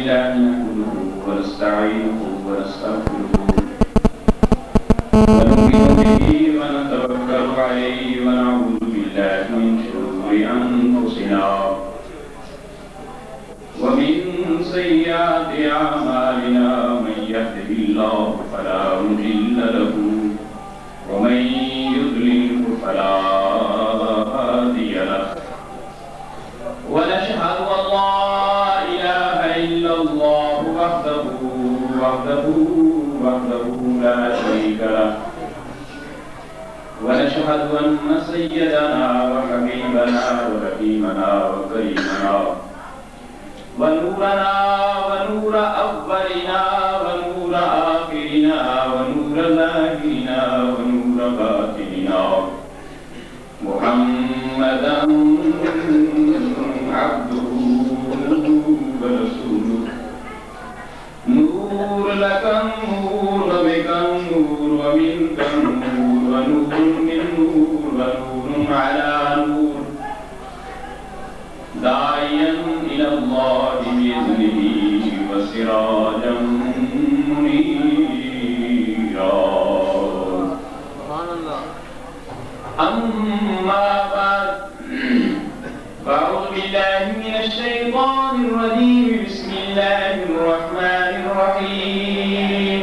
لله نحمده ونستعينه ونستغفره ونؤمن به ونتوكل عليه ونعوذ بالله من شرور أنفسنا ومن سيئات أعمالنا من يهده الله فلا مضل له ومن يضلل فلا هادي له ونشهد أن لا إله إلا الله وحده لا شريك له ونشهد أن سيدنا وحبيبنا ورحيمنا وكريمنا ونورنا ونور أولنا ونور آخرنا ونور ظاهرنا ونور باطننا محمدا عبده ورسوله نور لك النور وبك النور ومنك النور ونور من نور ونور على نور داعيا إلى الله بإذنه وسراجا منيرا أما بعد فأعوذ بالله من الشيطان الرجيم بسم الله الرحمن الرحيم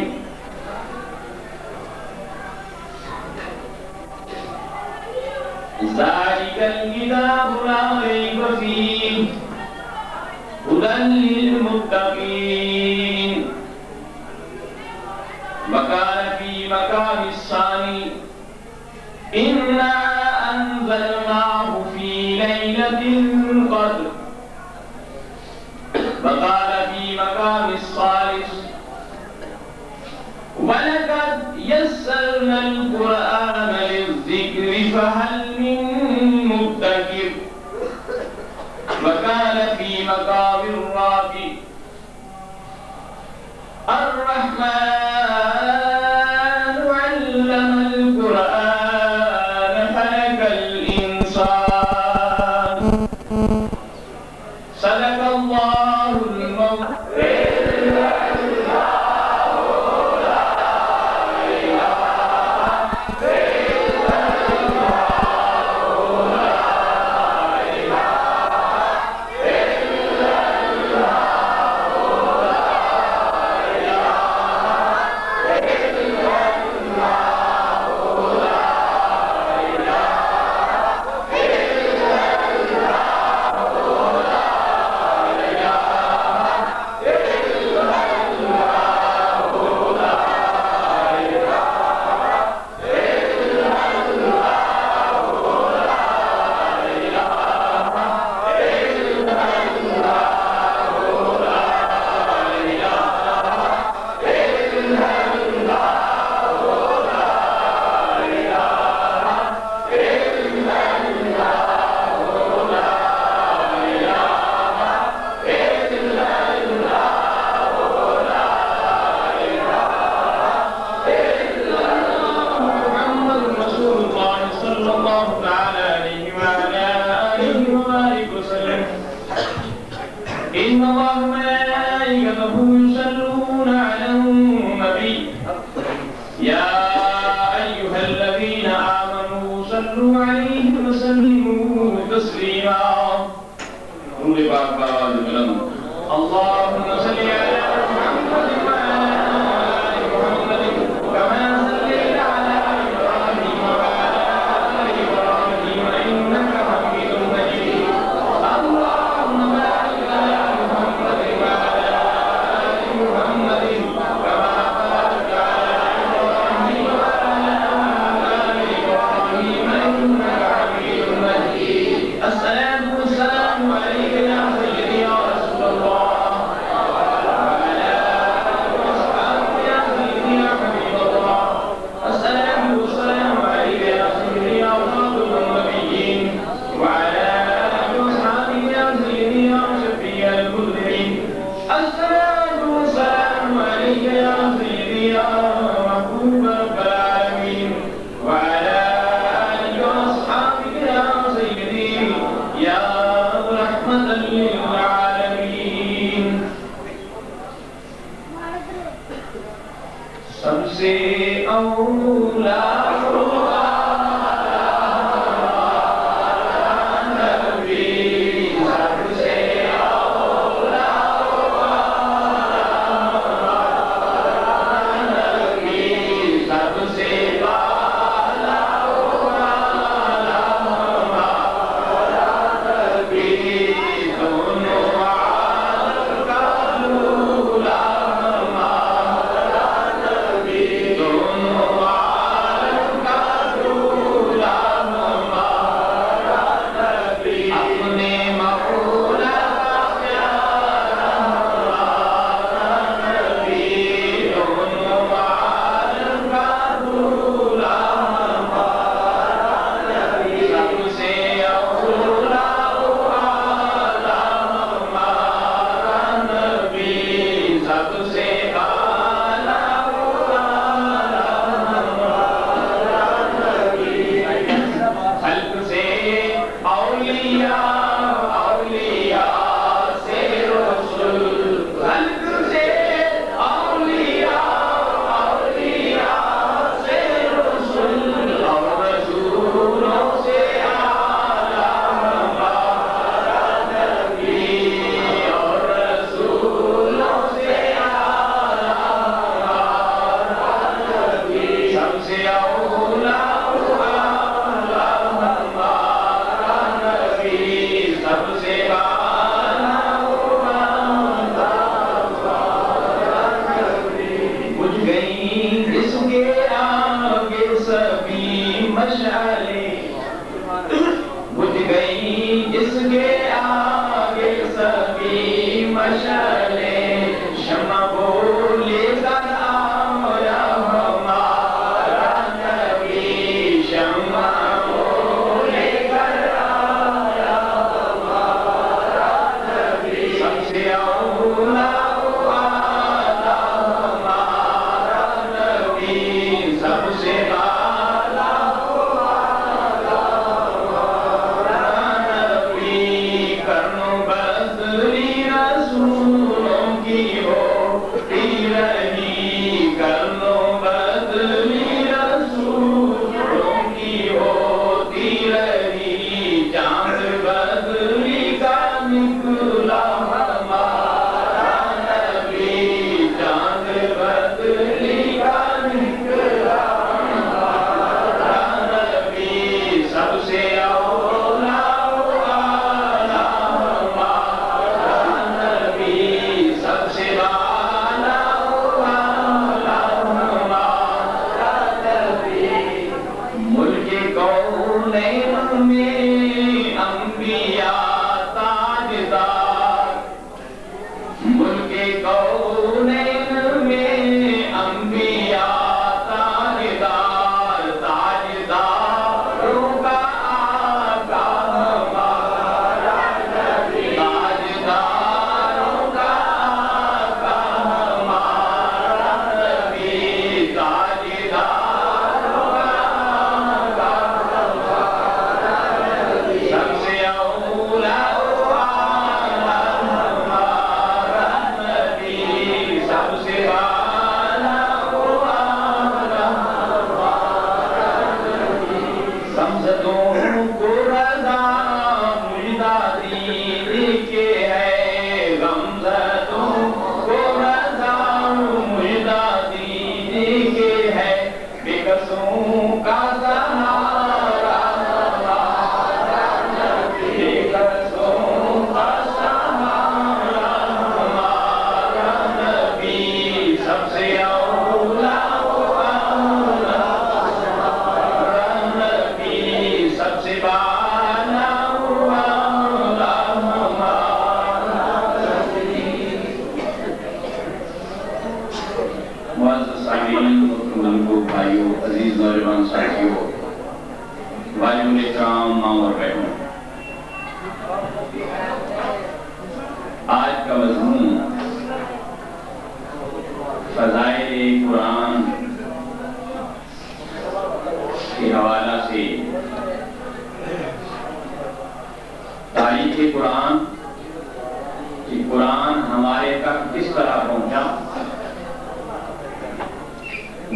ذلك الكتاب لا ريب فيه هدى للمتقين وقال في مقام الثاني إنا أنزلناه في ليلة القدر وقال في مقام الثالث ولقد يسرنا القرآن للذكر فهل من مدكر وقال في مقام الرابع الرحمن علم القرآن خلق الإنسان صدق الله المولى إن الله وملائكته يصلون على النبي يا أيها الذين آمنوا صلوا عليه وسلموا تسليما اللهم صل على محمد وعلى آل محمد كما صليت على إبراهيم وعلى آل إبراهيم إنك حميد مجيد اللهم بارك على محمد وعلى آل محمد كما باركت على إبراهيم وعلى آل إبراهيم إنك حميد مجيد الصلاة والسلام عليك يا سيدي يا رسول الله سے اولا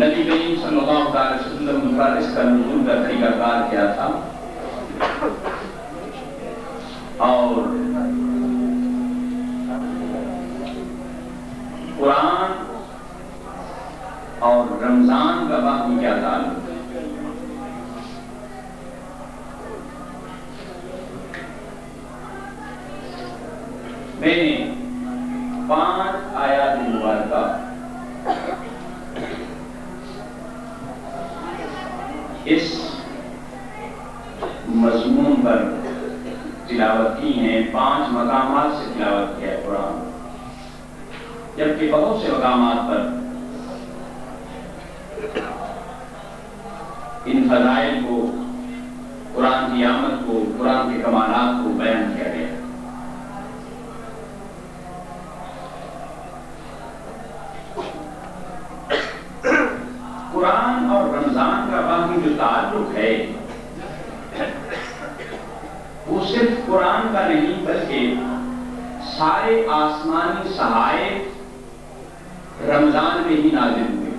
نبی کریم صلی اللہ علیہ وسلم پر اس کا نزول کا طریقہ کار کیا تھا اور قرآن اور رمضان کا باقی کیا تعلق ہے۔ میں نے 5 آیات مبارکہ اس مضمون پر تلاوت کی ہیں، 5 مقامات سے تلاوت کیا ہے قرآن، جبکہ بہت سے مقامات پر ان فضائل کو، قرآن کی آمد کو، قرآن کے کمالات کو بیان کیا گیا۔ قرآن اور رمضان کا باقی جو تعلق ہے وہ صرف قرآن کا نہیں بلکہ سارے آسمانی صحائف رمضان میں ہی نازل ہوئے۔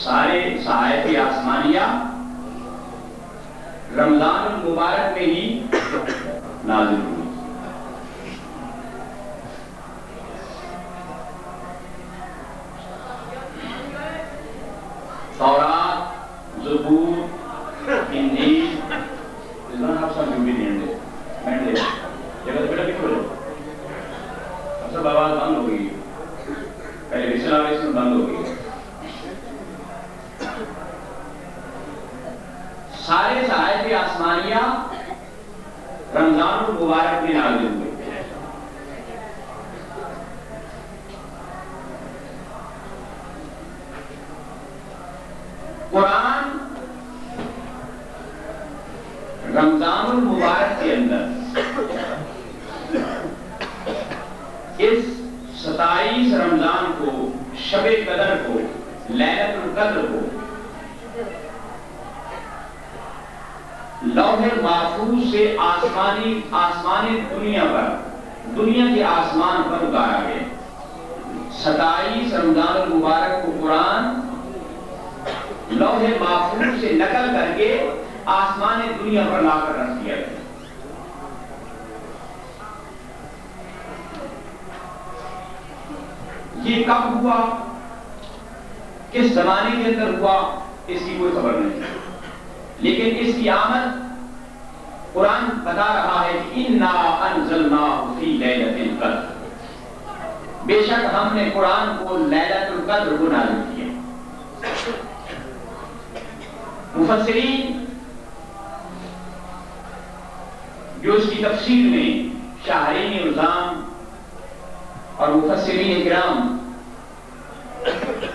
سارے صحائف آسمانیہ رمضان المبارک میں ہی نازل ہوئے۔ تورات، زبور، انجیل، اس میں آپ سب جو بھی دیں دے میں دے جگہ بیٹا بھی کھولو اب سب آواز بند ہو گئی، پہلے رسل آگے اس میں بند ہو گئی۔ سارے صحائف آسمانیہ رمضان المبارک میں نازل ہوئے۔ قرآن رمضان المبارک کے اندر اس 27 رمضان کو، شب قدر کو، لیلۃ القدر کو لوح محفوظ سے آسمانی دنیا پر، دنیا کے آسمان پر اتارا گیا۔ 27 رمضان المبارک کو قرآن لوح محفوظ سے نقل کر کے آسمان دنیا پر لا کر رکھ دیا گیا۔ یہ کب ہوا، کس زمانے کے اندر ہوا، اس کی کوئی خبر نہیں، لیکن اس کی آمد قرآن بتا رہا ہے کہ اِنَّا أَنزَلْنَاهُ فِي لَيْلَةِ الْقَدْرِ، بے شک ہم نے قرآن کو لیلۃ القدر کو نازل کیا۔ مفسرین جو اس کی تفسیر میں شاہرین الزام اور مفسرین کرام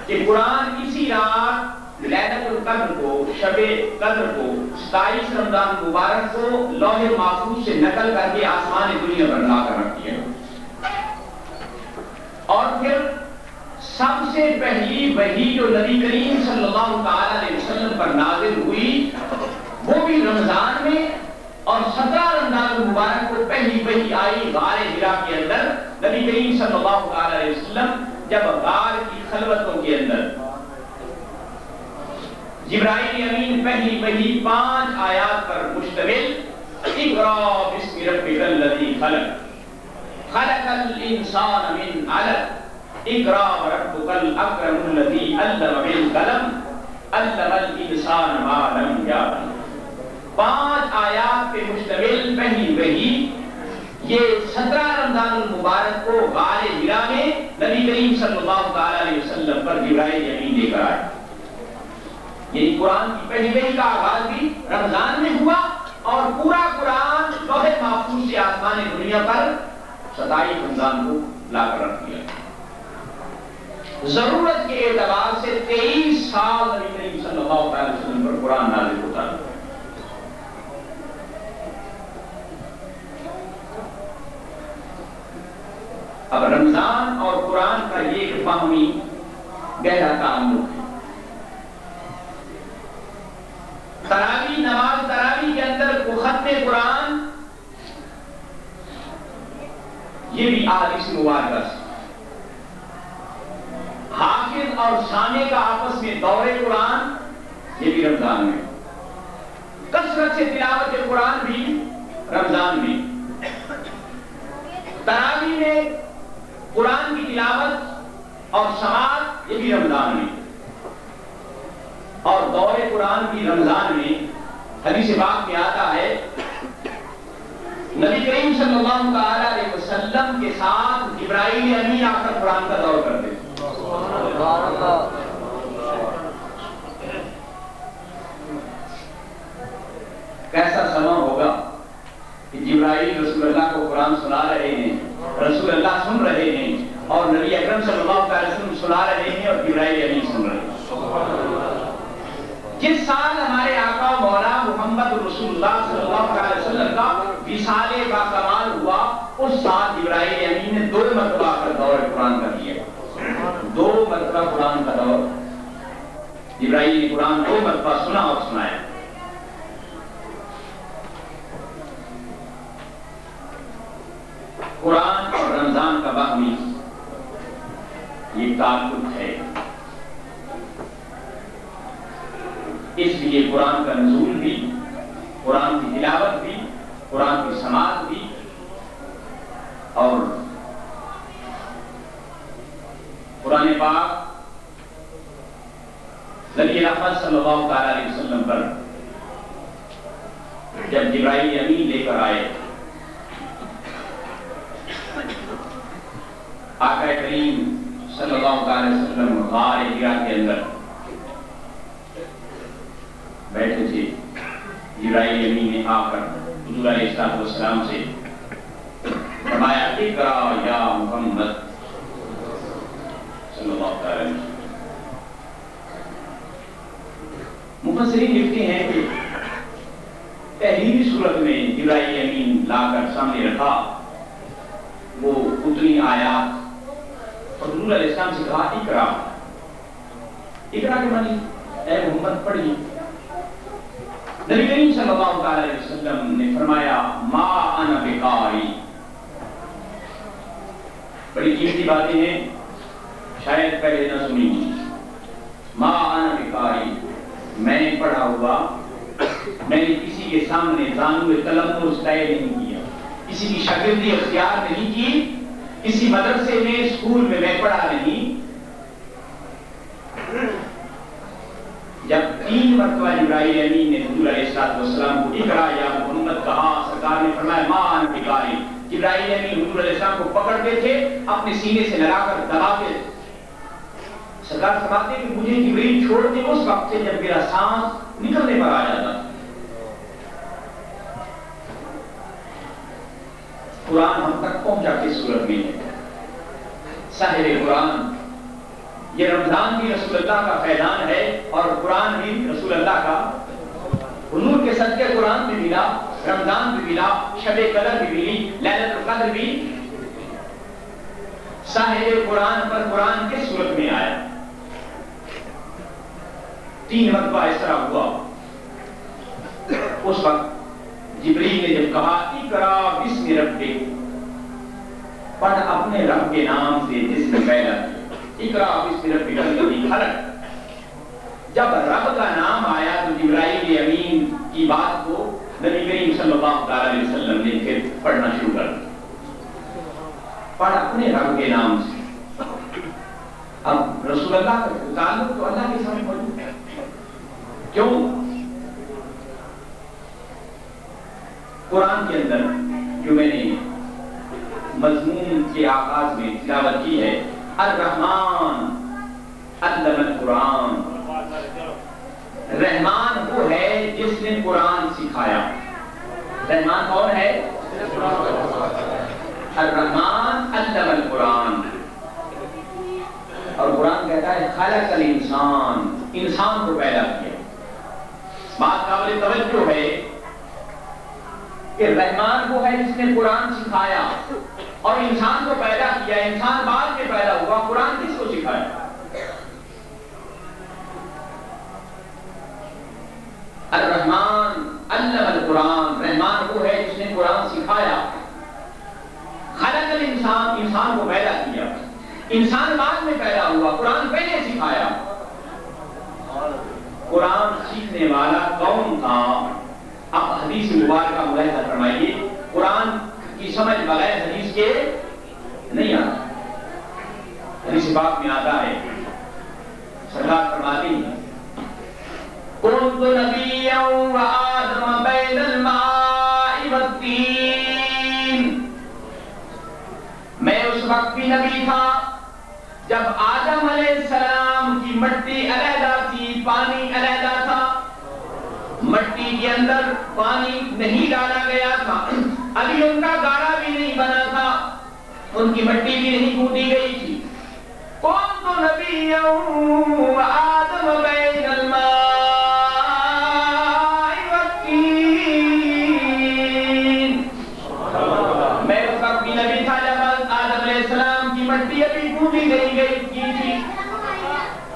کہ قرآن اسی رات لیلۃ القدر کو، شب قدر کو، 27 رمضان مبارک کو لوح محفوظ سے نقل کر کے آسمان دنیا پر لا کر رکھ دیا، اور پھر سب سے پہلی وحی جو نبی کریم صلی اللہ علیہ وسلم پر نازل ہوئی وہ بھی رمضان میں، اور 17 رمضان المبارک کو پہلی وحی آئی غار حرا کے اندر۔ نبی کریم صلی اللہ علیہ وسلم جب غار کی خلوتوں کے اندر جبرائیل امین پہلی وحی 5 آیات پر مشتمل اقرأ باسم ربک الذی خلق خلق الانسان من علق اقرأ وربک الاکرم الذی علم بالقلم علم الانسان ما لم یعلم۔ 5 آیات پہ مشتمل پہلی وحی یہ 17 رمضان المبارک کو غار حرا میں نبی کریم صلی اللہ علیہ وسلم پر جبرائیل امین لے کر آئے۔ یعنی قرآن کی پہلی وحی کا آغاز بھی رمضان میں ہوا، اور پورا قرآن لوح محفوظ سے آسمان دنیا پر 27 رمضان کو لا کر رکھ دیا۔ ضرورت کے اعتبار سے 23 سال نبی کریم صلی اللہ علیہ وسلم پر قرآن نازل ہوتا ہے۔ اب رمضان اور قرآن کا یہ باہمی گہرا تعلق ہے۔ تراویح، نماز تراویح کے اندر ختم قرآن یہ بھی احادیث مبارکہ سے، حافظ اور سامع کا آپس میں دور قرآن، یہ بھی رمضان میں، کثرت سے تلاوت قرآن بھی رمضان میں، تراویح میں قرآن کی تلاوت اور سماعت، یہ بھی رمضان میں، اور دور قرآن بھی رمضان میں۔ حدیث پاک میں آتا ہے نبی کریم صلی اللہ تعالی علیہ وسلم کے ساتھ جبرائیل امین آ کر قرآن کا دور کرتے تھے۔ کیسا سماں ہوگا کہ جبرائیل رسول اللہ کو قرآن سنا رہے ہیں، رسول اللہ سن رہے ہیں، اور نبی اکرم صلی اللہ علیہ وسلم سنا رہے ہیں اور جبرائیل امین سن رہے ہیں۔ جس سال ہمارے آقا مولا محمد رسول اللہ صلی اللہ علیہ وسلم کا وصال با کمال ہوا، اس سال جبرائیل امین نے 2 مرتبہ کر دور قرآن کا کیا، 2 مرتبہ قرآن کا دور، جبرائیل نے قرآن 2 مرتبہ سنا اور سنایا۔ قرآن اور رمضان کا باہمی یہ تعلق ہے، اس لیے قرآن کا نزول بھی، قرآن کی تلاوت بھی، قرآن کی سماعت بھی، اور قرآن پاک نبی رحمت صلی اللہ علیہ وسلم پر جب جبرائیل امین لے کر آئے، آقا کریم صلی اللہ علیہ وسلم غار حرا کے اندر بیٹھے تھے، جبرائیل امین نے آ کر حضور علیہ السلام سے فرمایا اقرا یا محمد صلی اللہ علیہ وسلم۔ مفسرین لکھتے ہیں کہ پہلی صورت میں جبرائیل امین لا کر سامنے رکھا، وہ اتنی آیات، اور حضور علیہ السلام سے کہا اقرا، اقرا کے معنی اے محمد پڑھیے۔ نبی کریم صلی اللہ علیہ وسلم نے فرمایا ما انا بقاری، بڑی قیمتی باتیں ہیں، شاید پہلے نہ سنی ہوئی۔ ما انا بقاری، میں نے پڑھا ہوا، میں نے کسی کے سامنے زانو تلمس طے نہیں کیا، کسی کی شاگردی اختیار نہیں کی، کسی مدرسے میں اسکول میں پڑھا نہیں۔ جب 3 مرتبہ جبرائیل امین نے حضور علیہ السلام کو اقرا یا محمد کہا، سرکار نے فرمایا ما انا بقاری۔ جبرائیل امین حضور علیہ السلام کو پکڑتے تھے، اپنے سینے سے لگا کر دباتے، سرکار فرماتے کہ مجھے جبرائیل چھوڑتے اس وقت سے جب میرا سانس نکلنے پر آ جاتا۔ قرآن ہم تک پہنچا کس صورت میں ہے؟ صاحب قرآن، یہ رمضان بھی رسول اللہ کا فیضان ہے، اور قرآن بھی رسول اللہ کا، حضور کے صدقے قرآن بھی ملا، رمضان بھی ملا، شب قدر بھی ملی، لیلۃ القدر بھی۔ صاحب قرآن پر قرآن کس صورت میں آیا؟ 3 مرتبہ اس طرح ہوا۔ اس وقت جبریل نے جب کہا اقرا بسم ربک، پڑھ اپنے رب کے نام سے جس نے پیدا کیا، اقرا بسم ربک الذی خلق۔ جب رب کا نام آیا تو جبرائیل امین کی بات کو نبی کریم صلی اللہ علیہ وسلم نے پھر پڑھنا شروع کر دیا، پڑھ اپنے رب کے نام سے۔ اب رسول اللہ کا تعلق تو اللہ کے سامنے موجود ہے، کیوں؟ قرآن کے اندر جو میں نے مضمون کے آغاز میں تلاوت کی ہے، الرحمن علم القرآن، رحمان وہ ہے جس نے قرآن سکھایا۔ رحمان کون ہے؟ الرحمن علم القرآن، اور قرآن کہتا ہے خلق الانسان، انسان کو پیدا کیا۔ بات قابل توجہ ہے کہ رحمان وہ ہے جس نے قرآن سکھایا، اور انسان کو پیدا کیا۔ انسان بعد میں پیدا ہوا، قرآن کس کو سکھایا؟ الرحمن علم القرآن، رحمان وہ ہے جس نے قرآن سکھایا۔ خلق الانسان، انسان کو پیدا کیا۔ انسان بعد میں پیدا ہوا، قرآن پہلے سکھایا۔ قرآن سیکھنے والا کون تھا؟ اب حدیث مبارکہ ملاحظہ فرمائیے، قرآن کی سمجھ بغیر حدیث کے نہیں آتا۔ حدیث پاک میں آتا ہے، سرکار فرماتی ہیں كنت نبيا وآدم بين الماء والطين، میں اس وقت بھی نبی تھا جب آدم علیہ السلام کی مٹی علیحدہ تھی، پانی علیحدہ تھا، مٹی کے اندر پانی نہیں ڈالا گیا تھا، ابھی ان کا گاڑا بھی نہیں بنا تھا، ان کی مٹی بھی نہیں کوٹی گئی تھی۔ كنت نبيا وآدم بين الماء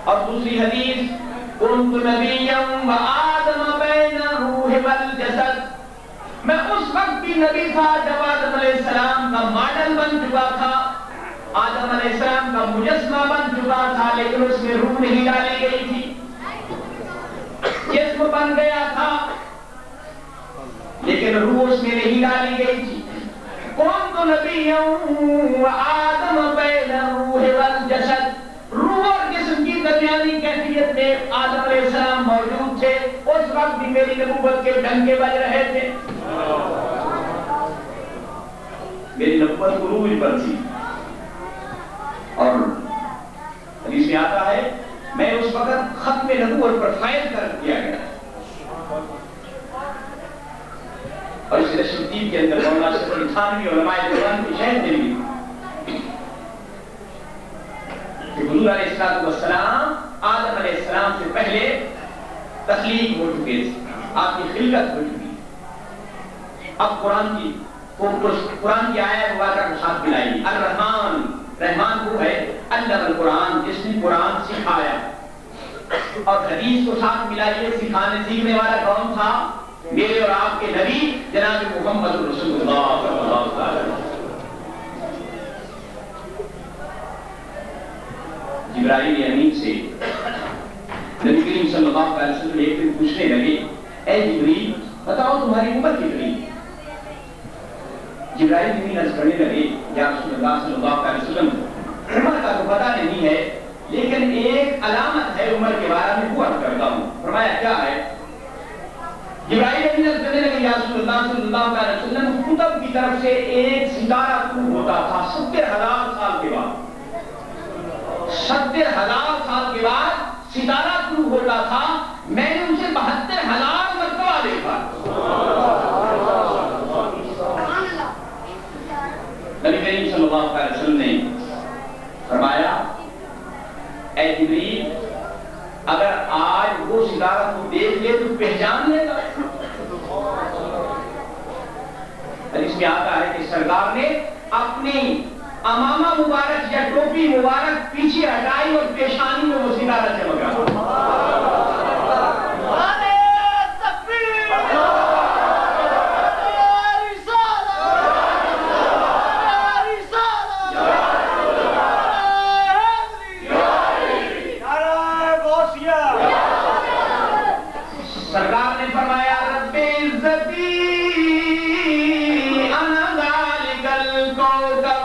اور دوسری حدیث كنت نبيا وآدم بين الروح والجسد، میں اس وقت بھی نبی تھا جب آدم علیہ السلام کا ماڈل بن چکا تھا، آدم علیہ السلام کا مجسمہ بن چکا تھا، لیکن اس میں روح نہیں ڈالی گئی تھی، جسم بن گیا تھا لیکن روح اس میں نہیں ڈالی گئی تھی۔ كنت نبيا وآدم بين الروح والجسد، روح اور جسم کی درمیانی کیفیت میں آدم علیہ السلام موجود تھے، اس وقت بھی میری نبوت کے ڈنکے بج رہے تھے، میری نبوت عروج پر تھی۔ اور حدیث میں آتا ہے میں اس وقت ختم نبوت پر فائل کر دیا گیا، اور اس رشدید کے اندر مولانا شیخ التھانوی علماء دیوبند کی شہر دلی کہ حضور علیہ السلام آدم علیہ السلام سے پہلے تخلیق ہو چکے تھے، آپ کی خلقت ہو چکی۔ اب قرآن کی آیت مبارکہ کو ساتھ ملائیے، الرحمن، رحمان وہ ہے علم القرآن، جس نے قرآن سکھایا، اور حدیث کو ساتھ ملائیے، سیکھنے والا کون تھا؟ میرے اور آپ کے نبی جناب محمد رسول اللہ صلی اللہ علیہ وسلم۔ جبرائیل امین سے نبی کریم صلی اللہ علیہ وسلم ایک دن پوچھنے لگے، اے جبریل بتاؤ تمہاری عمر کتنی؟ جبرائیل امین عرض کرنے لگے، یا رسول اللہ صلی اللہ علیہ وسلم عمر کا تو پتہ نہیں ہے، لیکن ایک علامت ہے عمر کے بارے میں وہ عرض کرتا ہوں۔ فرمایا کیا ہے؟ جبرائیل امین عرض کرنے لگے، یا رسول اللہ صلی اللہ علیہ وسلم کتب کی طرف سے ایک ستارہ طلوع ہوتا تھا 70,000 سال کے بعد، 70,000 سال کے بعد ستارہ طلوع ہوتا تھا، میں نے اسے 72,000 مرتبہ دیکھا۔ نبی کریم صلی اللہ علیہ وسلم نے فرمایا، اے جبریل اگر آج وہ ستارہ تو دیکھ لے تو پہچان لے گا؟ حدیث میں آتا ہے کہ سرکار نے اپنی امامہ مبارک یا ٹوپی مبارک پیچھے ہٹائی اور پیشانی میں وہ ستارہ چمکا۔ سرکار نے فرمایا رب عزتی انا ذالک الکوکب،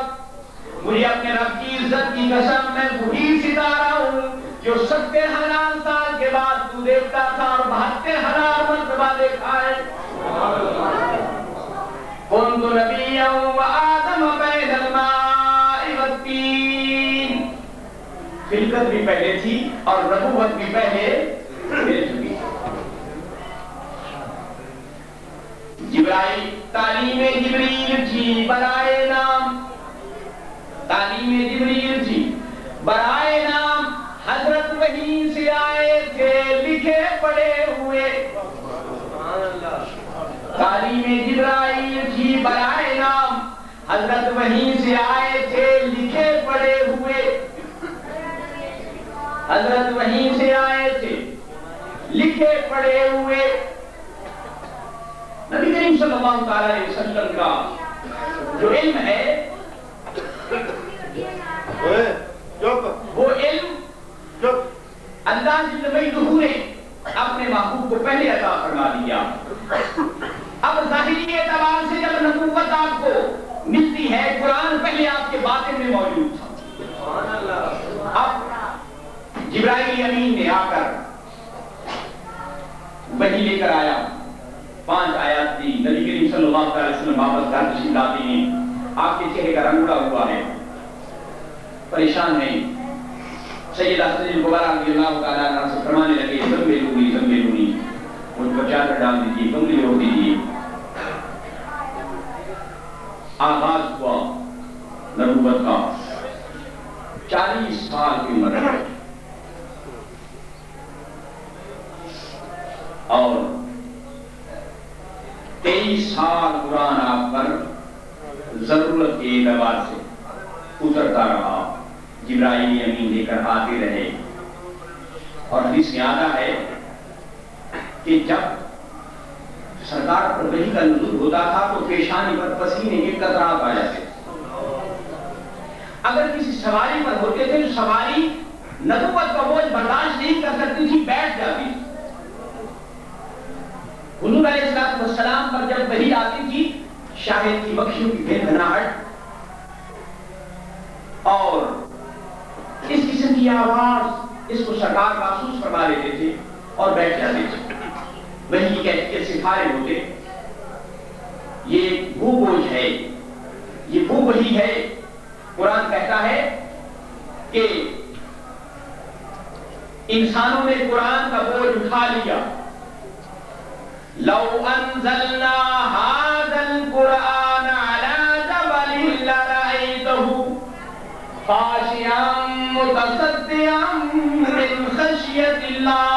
مجھے اپنے رب کی عزت کی قسم میں وہی ستارہ ہوں جو 70,000 سال کے بعد تو دیکھتا تھا اور 72,000 مرتبہ دیکھا ہے۔ كنت نبيا وآدم بين الماء والطين، خلقت بھی پہلے تھی اور نبوت بھی پہلے مل چکی۔ جبرائیل تعلیم جبریل تھی برائے نام، تعلیم جبریل تھی برائے نام، حضرت وہیں سے آئے تھے لکھے پڑے ہوئے۔ تعلیم جبرائیل تھی برائے نام، حضرت وہیں سے آئے تھے لکھے پڑے ہوئے، حضرت وہیں سے آئے تھے لکھے پڑے ہوئے۔ نبی کریم صلی اللہ علیہ وسلم کا جو علم ہے ملتی ہے، قرآن پہلے آپ کے باطن میں موجود تھا۔ اب جبرائیل امین نے آ کر وحی لے کر آیا، 5 آیات دی، نبی کریم صلی اللہ علیہ وسلم واپس گھر تشریف لاتے ہیں، آپ کے چہرے کا رنگ اڑا ہوا ہے، پریشان ہیں۔ سیدہ خدیجہ کبریٰ رضی اللہ تعالیٰ عنہا سے فرمانے لگے زملونی، مجھ پر چادر ڈال دیجیے، کمبلی اوڑھ دیجیے۔ آغاز ہوا نبوت کا، 40 سال کی عمر ہے اور 23 سال قرآن آپ پر ضرورت کے اعتبار سے اترتا رہا، جبرائیل امین لے کر آتے رہے۔ اور حدیث میں آتا ہے کہ جب سرکار پر وحی کا نزول ہوتا تھا تو پیشانی پر پسینے کے قطرات آ جاتے تھے۔ اگر کسی سواری پر ہوتے تھے تو سواری نبوت کا بوجھ برداشت نہیں کر سکتی تھی، بیٹھ جاتی تھی۔ حضور علیہ السلام پر جب وحی آتی تھی، شاہد کی بخشیوں کی بھنبھناہٹ اور اس قسم کی آواز، اس کو سرکار محسوس فرما لیتے تھے اور بیٹھ جاتے تھے، وحی کی کیفیت سے فارغ ہوتے۔ یہ وہ بوجھ ہے، یہ وہ وحی ہے۔ قرآن کہتا ہے کہ انسانوں نے قرآن کا بوجھ اٹھا لیا۔ لو انزلنا هذا القرآن على جبل لرأيته خاشعا متصدعا من خشية اللہ۔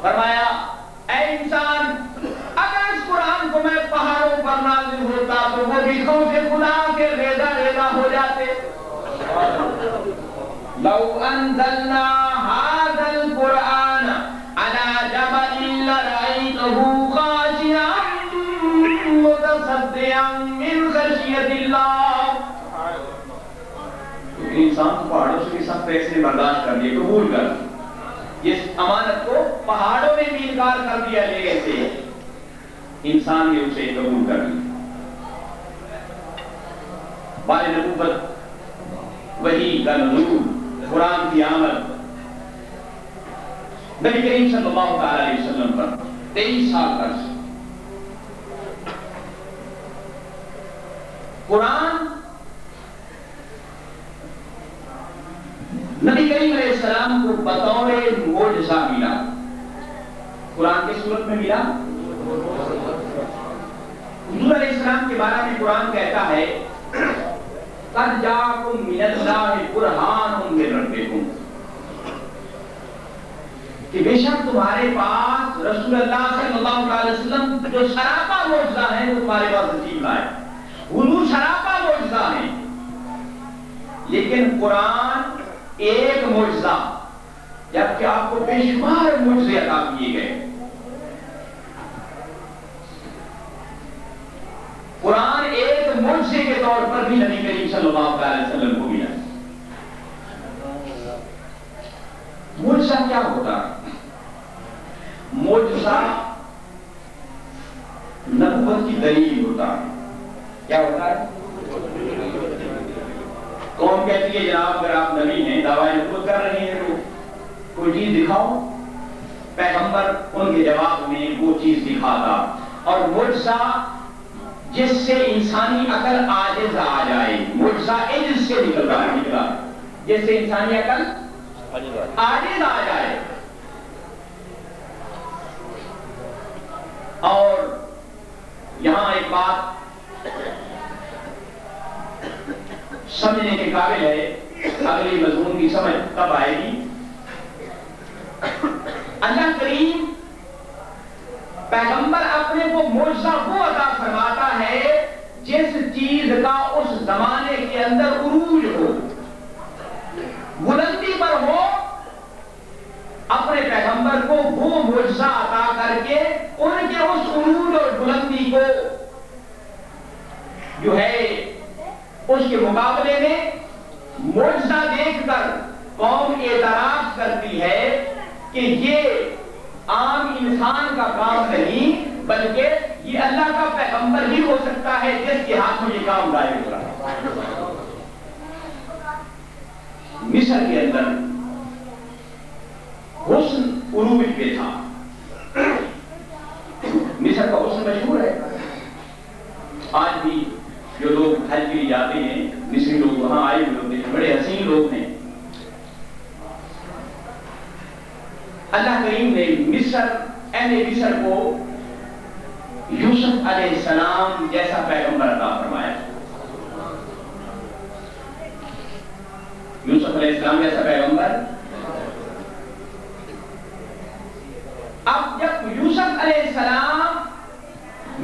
فرمایا اے انسان، اگر اس قرآن کو میں پہاڑوں پر نازل ہوتا تو وہ بھی خوف خدا کے ریزہ ریزہ ہو جاتے۔ لو انزلنا هذا القرآن على جبل لرأيته خاشعا متصدعا من خشية اللہ۔ انسان پہاڑوں سے بھی سخت فیصلے برداشت کر لیے، قبول کر اس امانت کو، پہاڑوں نے بھی انکار کر دیا لے سے، انسان نے اسے قبول کر لیا۔ بار نبوت، وحی کا نزول، قرآن کی آمد، نبی کریم صلی اللہ علیہ وسلم پر 23 سال عرصہ قرآن نبی کریم علیہ السلام کو بطور معجزہ ملا۔ قرآن کے صورت میں ملا۔ حضور علیہ السلام کے بارے میں قرآن کہتا ہے قد جاءکم من اللہ برہان من ربکم، کہ بے شک تمہارے پاس رسول اللہ صلی اللہ علیہ وسلم جو سراپا معجزہ ہے وہ تمہارے پاس نصیب لائے۔ حضور سراپا معجزہ ہیں، لیکن قرآن ایک معجزہ، جبکہ آپ کو بے شمار معجزے عطا کیے گئے۔ قرآن ایک معجزے کے طور پر بھی نبی کریم صلی اللہ علیہ وسلم کو ملا۔ معجزہ کیا ہوتا ہے؟ معجزہ نبوت کی دلیل ہوتا ہے۔ کیا ہوتا ہے؟ قوم کہتی ہے جناب اگر آپ نبی ہیں، دعویٰ نبوت کر رہے ہیں تو کوئی چیز دکھاؤ۔ پیغمبر ان کے جواب میں وہ چیز دکھاتا، اور معجزہ جس سے انسانی عقل عاجز آ جائے، معجزہ عجز سے نکلا جس سے انسانی عقل عاجز آ جائے۔ اور یہاں ایک بات سمجھنے کے قابل ہے، اگلی مضمون کی سمجھ کب آئے گی۔ اللہ کریم پیغمبر اپنے کو معجزہ وہ عطا فرماتا ہے جس چیز کا اس زمانے کے اندر عروج ہو، بلندی پر ہو، اپنے پیغمبر کو وہ معجزہ عطا کر کے ان کے اس عروج اور بلندی کو جو ہے اس کے مقابلے میں معجزہ دیکھ کر قوم اعتراف کرتی ہے کہ یہ عام انسان کا کام نہیں بلکہ یہ اللہ کا پیغمبر ہی ہو سکتا ہے جس کے ہاتھ میں یہ کام دائر ہو رہا ہے۔ مصر کے اندر حسن عروج پہ تھا۔ مصر کا حسن مشہور ہے، آج بھی جو لوگ حج کے لیے جاتے ہیں مصری لوگ وہاں آئے ہوئے ہوتے ہیں، بڑے حسین لوگ ہیں۔ اللہ کریم نے اہل مصر کو یوسف علیہ السلام جیسا پیغمبر عطا فرمایا۔ یوسف علیہ السلام جیسا پیغمبر۔ اب جب یوسف علیہ السلام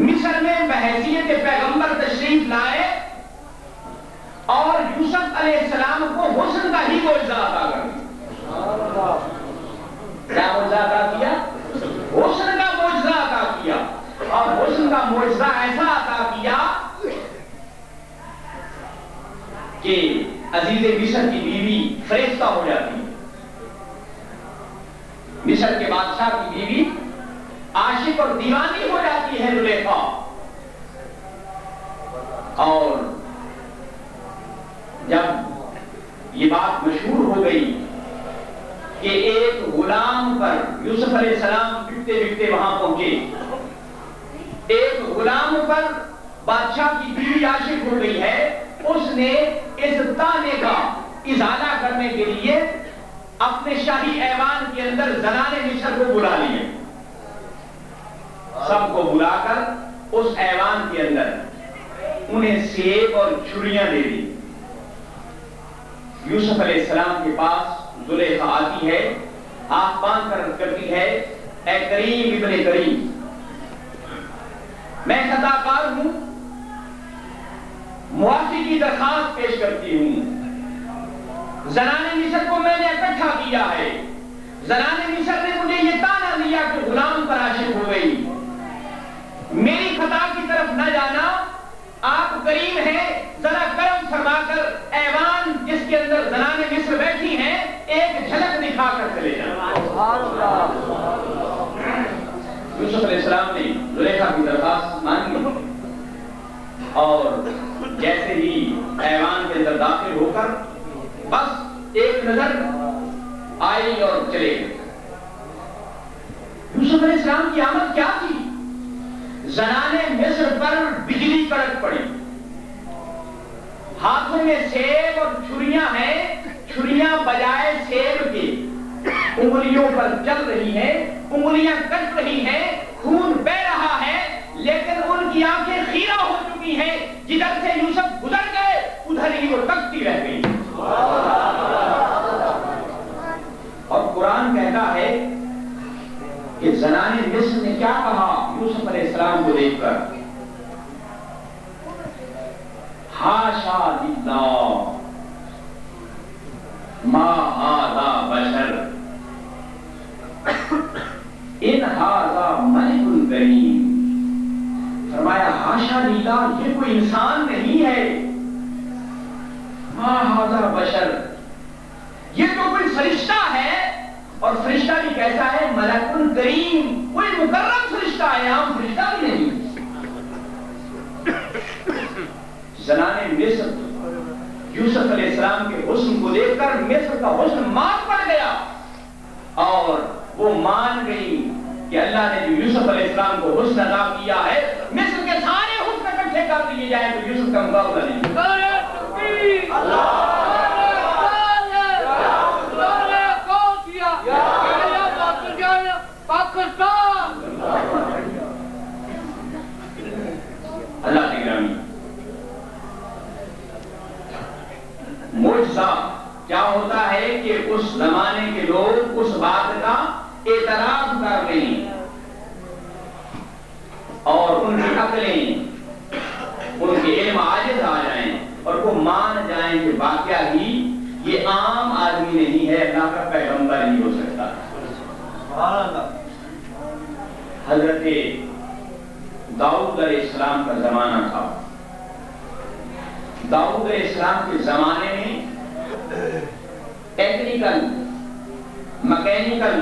مصر میں بحیثیت پیغمبر تشریف لائے اور یوسف علیہ السلام کو حسن کا ہی معجزہ عطا کر دیا۔ کیا معجزہ عطا کیا؟ حسن کا معجزہ عطا کیا، اور حسن کا معجزہ ایسا عطا کیا کہ عزیز مصر کی بیوی فرشتہ ہو جاتی، مصر کے بادشاہ کی بیوی عاشق اور دیوانی ہو جاتی ہے زلیخا۔ اور جب یہ بات مشہور ہو گئی کہ ایک غلام پر یوسف علیہ السلام بکتے بکتے وہاں پہنچے، ایک غلام پر بادشاہ کی بیوی عاشق ہو گئی ہے، اس نے اس طعنے کا ازالہ کرنے کے لیے اپنے شاہی ایوان کے اندر زنان مصر کو بلا لیے، سب کو بلا کر اس ایوان کے اندر انہیں سیب اور چھریاں دے دی۔ یوسف علیہ السلام کے پاس زلیخا آتی ہے، ہاتھ باندھ کر کرتی ہے، اے کریم ابن کریم، میں خطا کار ہوں، معافی کی درخواست پیش کرتی ہوں۔ زنان مصر کو میں نے اکٹھا کیا ہے، زنان مصر نے مجھے یہ طعنہ دیا کہ غلام پر عاشق ہو گئی، میری خطا کی طرف نہ جانا، آپ کریم ہیں، ذرا کرم فرما کر ایوان جس کے اندر زنان مصر بیٹھی ہیں ایک جھلک دکھا کر چلے جانا۔ یوسف علیہ السلام نے زلیخا کی درخواست مانی اور جیسے ہی ایوان کے اندر داخل ہو کر بس ایک نظر آئی اور چلے گئے۔ یوسف علیہ السلام کی آمد کیا تھی؟ زنان مصر پر بجلی کڑک پڑی، ہاتھوں میں سیب اور چھریاں ہیں، چھریاں بجائے سیب کے انگلیوں پر چل رہی ہیں، انگلیاں کٹ رہی ہیں، خون بہ رہا ہے، لیکن ان کی آنکھیں خیرہ ہو چکی ہیں، جدھر سے یوسف گزر گئے ادھر ہی وہ تکتی رہ گئی۔ اور قرآن کہتا ہے کہ زنان مصر نے کیا کہا یوسف علیہ السلام کو دیکھ کر؟ حاشا للہ ما ھذا بشر ان ھذا ملک کریم۔ فرمایا حاشا للہ، یہ کوئی انسان نہیں ہے، ما ھذا بشر، یہ تو کوئی فرشتہ ہے، اور فرشتہ بھی کیسا ہے؟ ملک کریم، کوئی مکرم فرشتہ ہے، عام فرشتہ بھی نہیں۔ زنان مصر یوسف علیہ السلام کے حسن کو دیکھ کر مصر کا حسن مان پڑ گیا، اور وہ مان گئی کہ اللہ نے جو یوسف علیہ السلام کو حسن عطا کیا ہے، مصر کے سارے حسن اکٹھے کر لیے جائیں تو یوسف کا مقابلہ نہیں۔ اللہ کی گرامی، معجزہ کیا ہوتا ہے کہ اس زمانے کے لوگ اس بات کا اعتراف کر لیں اور ان کی عقلیں، ان کے علم عاجز آ جائیں اور وہ مان جائیں کہ واقعہ ہی یہ عام آدمی نہیں ہے، اللہ کا پیغمبر ہی ہو سکتا ہے۔ حضرت داؤد علیہ السلام کا زمانہ تھا۔ داؤد علیہ السلام کے زمانے میں ٹیکنیکل، مکینیکل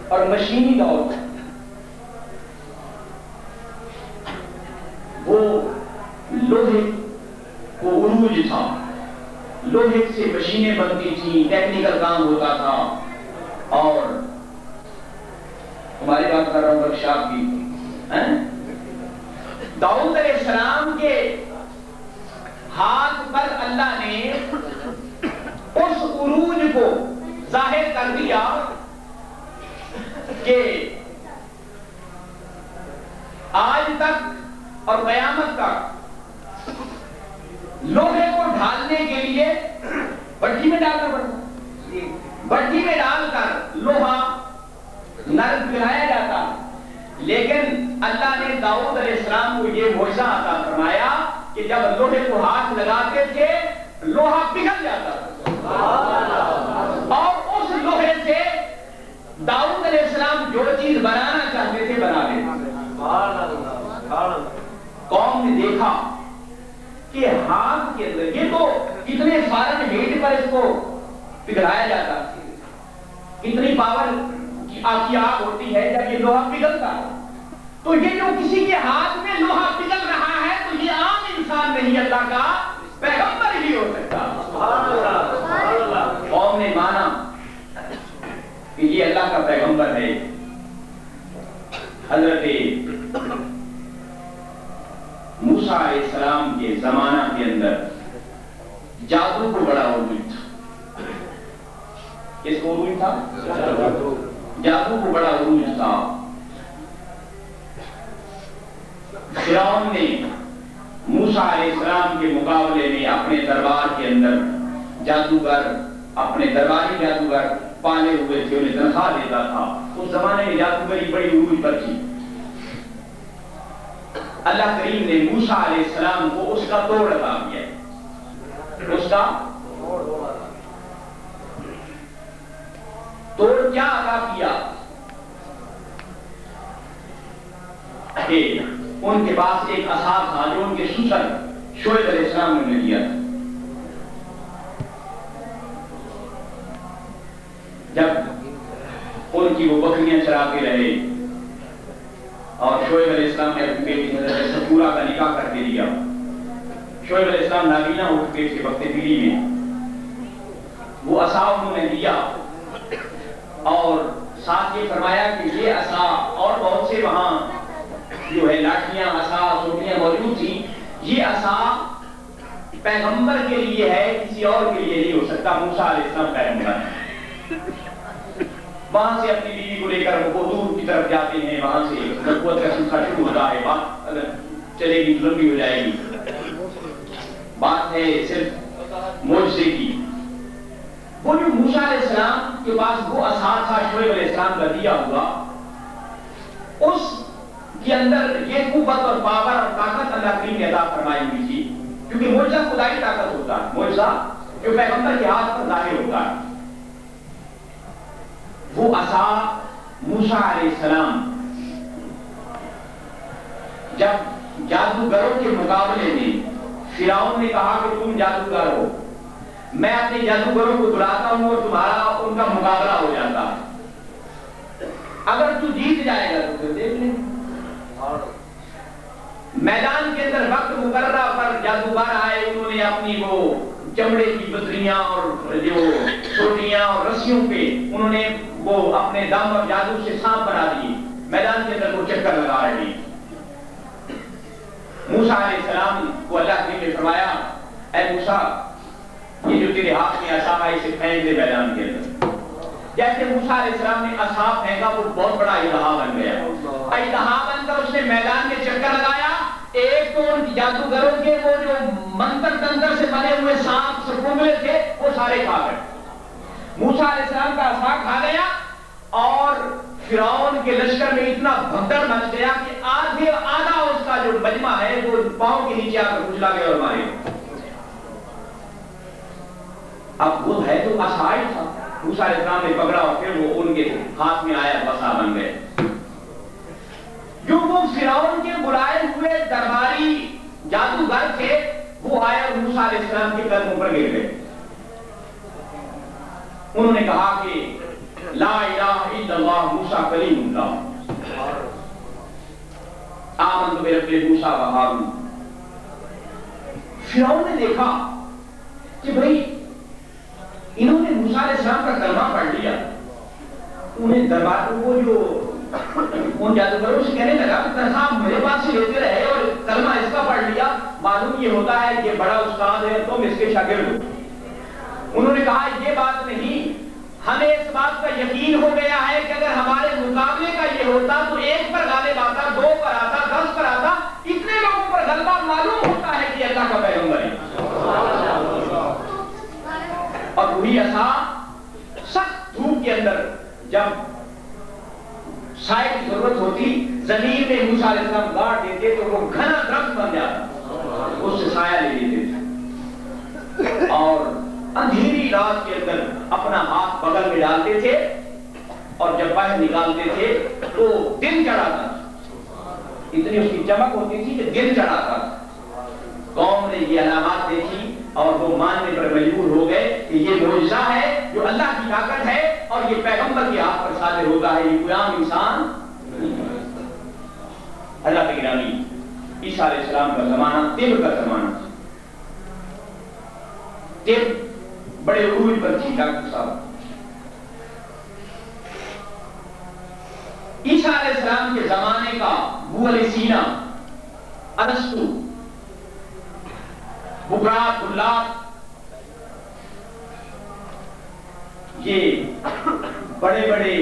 اور مشینی دور تھا۔ لوہے کو عروج تھا، لوہے سے مشینیں بنتی تھیں، ٹیکنیکل کام ہوتا تھا، اور ہماری بات کر رہا ہوں ورکشاپ کی۔ داؤد علیہ السلام کے ہاتھ پر اللہ نے اس عروج کو ظاہر کر دیا کہ آج تک اور قیامت تک لوہے کو ڈھالنے کے لیے بھٹی میں ڈالنا پڑتا، بھٹی میں ڈال کر لوہا نرم پگھلایا جاتا، لیکن اللہ نے داؤد علیہ السلام کو یہ معجزہ عطا فرمایا کہ جب لوہے کو ہاتھ لگاتے تھے لوہا پگھل جاتا اور اس لوہے سے داؤد علیہ السلام جو چیز بنانا چاہتے تھے بنا لیتے۔ قوم نے دیکھا کہ ہاتھ کے اندر یہ تو کتنے فارن ہیٹ پر اس کو پگھلایا جاتا، کتنی پاور کی آگ ہوتی ہے جب یہ لوہا پگھلتا ہے، تو یہ جو کسی کے ہاتھ میں لوہا پگھل رہا ہے تو یہ عام انسان نہیں، اللہ کا پیغمبر ہی ہو سکتا۔ قوم نے مانا کہ یہ اللہ کا پیغمبر ہے۔ حضرت موسیٰ علیہ السلام کے زمانہ کے اندر جادو کو بڑا عروج تھا۔ کس کو عروج تھا؟ جادو کو بڑا عروج تھا۔ فرعون نے موسیٰ علیہ السلام کے مقابلے میں اپنے دربار کے اندر جادوگر، اپنے درباری جادوگر پالے ہوئے تھے، انہیں تنخواہ دیتا تھا۔ اس زمانے میں جادوگری بڑی عروج پر تھی۔ اللہ کریم نے موسیٰ علیہ السلام کو اس کا توڑ عطا کیا، اس کا توڑ کیا عطا کیا کہ ان کے پاس ایک عصا تھا جو ان کے سسر شعیب علیہ السلام نے دیا تھا۔ جب ان کی وہ بکریاں چراتے رہے اور شعیب علیہ السلام نے اپنی بیٹی حضرت سپورہ کا نکاح کر کے دیا، شعیب علیہ السلام نابینا ہو چکے تھے وقت پیری میں، وہ عصا انہوں نے دیا اور ساتھ یہ فرمایا کہ یہ عصا اور بہت سے وہاں جو ہے لاٹھیاں، عصا، سوٹیاں موجود تھیں، یہ عصا پیغمبر کے لیے ہے، کسی اور کے لیے نہیں ہو سکتا، موسیٰ علیہ السلام پیغمبر ہے۔ وہاں سے اپنی بیوی کو لے کر وہ دور کی طرف جاتے ہیں، وہاں سے نبوت کا سلسلہ شروع ہوتا ہے، بات اگر چلے گی لمبی ہو جائے گی، بات ہے صرف معجزے کی۔ وہ جو موسیٰ علیہ السلام کے پاس وہ عصا تھا شعیب علیہ السلام کا دیا ہوا، اس کے اندر یہ قوت اور پاور اور طاقت اللہ کریم نے عطا فرمائی ہوئی تھی، کیونکہ معجزہ خدائی طاقت ہوتا ہے، معجزہ جو پیغمبر کے ہاتھ پر ظاہر ہوتا ہے۔ وہ عصا موسیٰ علیہ السلام جب جادوگروں کے مقابلے میں فرعون نے کہا کہ تم جادوگر ہو، میں اپنے جادوگروں کو بلاتا ہوں اور تمہارا ان کا مقابلہ ہو جاتا ہے، اگر تو جیت جائے گا تو پھر دیکھ لیں۔ میدان کے اندر وقت مقررہ پر جادوگر آئے، انہوں نے اپنی وہ چمڑے کی بتریاں اور جو چھوٹیاں اور رسیوں پہ انہوں نے وہ اپنے دم اور جادو سے سانپ بنا دیے، میدان کے اندر وہ چکر لگا رہے ہیں۔ موسیٰ علیہ السلام کو اللہ نے فرمایا، اے موسیٰ یہ جو تیرے ہاتھ میں عصا ہے اسے پھینک دے میدان کے اندر۔ جیسے موسیٰ علیہ السلام نے عصا پھینکا وہ بہت بڑا اژدہا بن گیا، اژدہا بن کر اس نے میدان میں چکر لگایا۔ ایک تو ان جادوگروں کے وہ جو منتر تنتر سے بنے ہوئے سانپ سرپنگلے تھے وہ سارے کھا گئے، موسیٰ علیہ السلام کا عصا کھا گیا، اور فرعون کے لشکر میں اتنا بھگدڑ مچ گیا کہ آدھا اس کا جو مجمع ہے وہ پاؤں کے نیچے آ کر کچلا گیا اور مارے۔ اب وہ ہے تو عصا ہی تھا، موسیٰ علیہ السلام نے پکڑا اور پھر وہ ان کے ہاتھ میں آیا، عصا بن گئے۔ جو وہ فرعون کے بلائے ہوئے درباری جادوگر تھے وہ آئے اور موسیٰ علیہ السلام کے قدموں پر گر گئے، انہوں نے کہا کہ لا الہ الا اللہ موسیٰ کلیم اللہ آمنت برب موسیٰ و ہارون۔ فرعون نے دیکھا کہ بھئی انہوں نے موسیٰ علیہ السلام کا کلمہ پڑھ لیا. انہیں دربار کو جو ان جادوگروں سے کہنے لگا کہ تنخواہ میرے پاس سے لیتے رہے اور کلمہ اس کا پڑھ لیا, معلوم یہ ہوتا ہے کہ بڑا استاد ہے تم اس کے شاگرد ہو. انہوں نے کہا یہ بات نہیں, ہمیں اس بات کا یقین ہو گیا ہے کہ اگر ہمارے مقابلے کا یہ ہوتا تو 1 پر غالب آتا, 2 پر آتا, 10 پر آتا, اتنے لوگوں پر غلبہ معلوم ہوتا ہے کہ اللہ کا پیغمبر ہے. اور وہی عصا سخت دھوپ کے اندر جب سائے کی ضرورت ہوتی زمین میں موسیٰ علیہ السلام گاڑ دیتے تو وہ گھنا درخت بن جاتا, اس سے سایہ لے لیتے تھے. اور اندھیری رات کے اندر اپنا ہاتھ بغل میں ڈالتے تھے اور جب باہر نکالتے تھے تو دن چڑھاتا, اتنی اس کی چمک ہوتی تھی کہ دن چڑھاتا. قوم نے یہ علامات دیکھی اور وہ ماننے پر مجبور ہو گئے کہ یہ معجزہ ہے جو اللہ کی طاقت ہے اور یہ پیغمبر کے ہاتھ پر صادر ہوتا ہے, یہ کوئی عام انسان. اللہ کے گرامی, عیسیٰ علیہ السلام کا زمانہ طب کا زمانہ, طب بڑے عروج پر تھی. ڈاکٹر صاحب عیسیٰ علیہ السلام کے زمانے کا ابو علیہ سینا, ارسطو, بقراط, بلات, یہ بڑے بڑے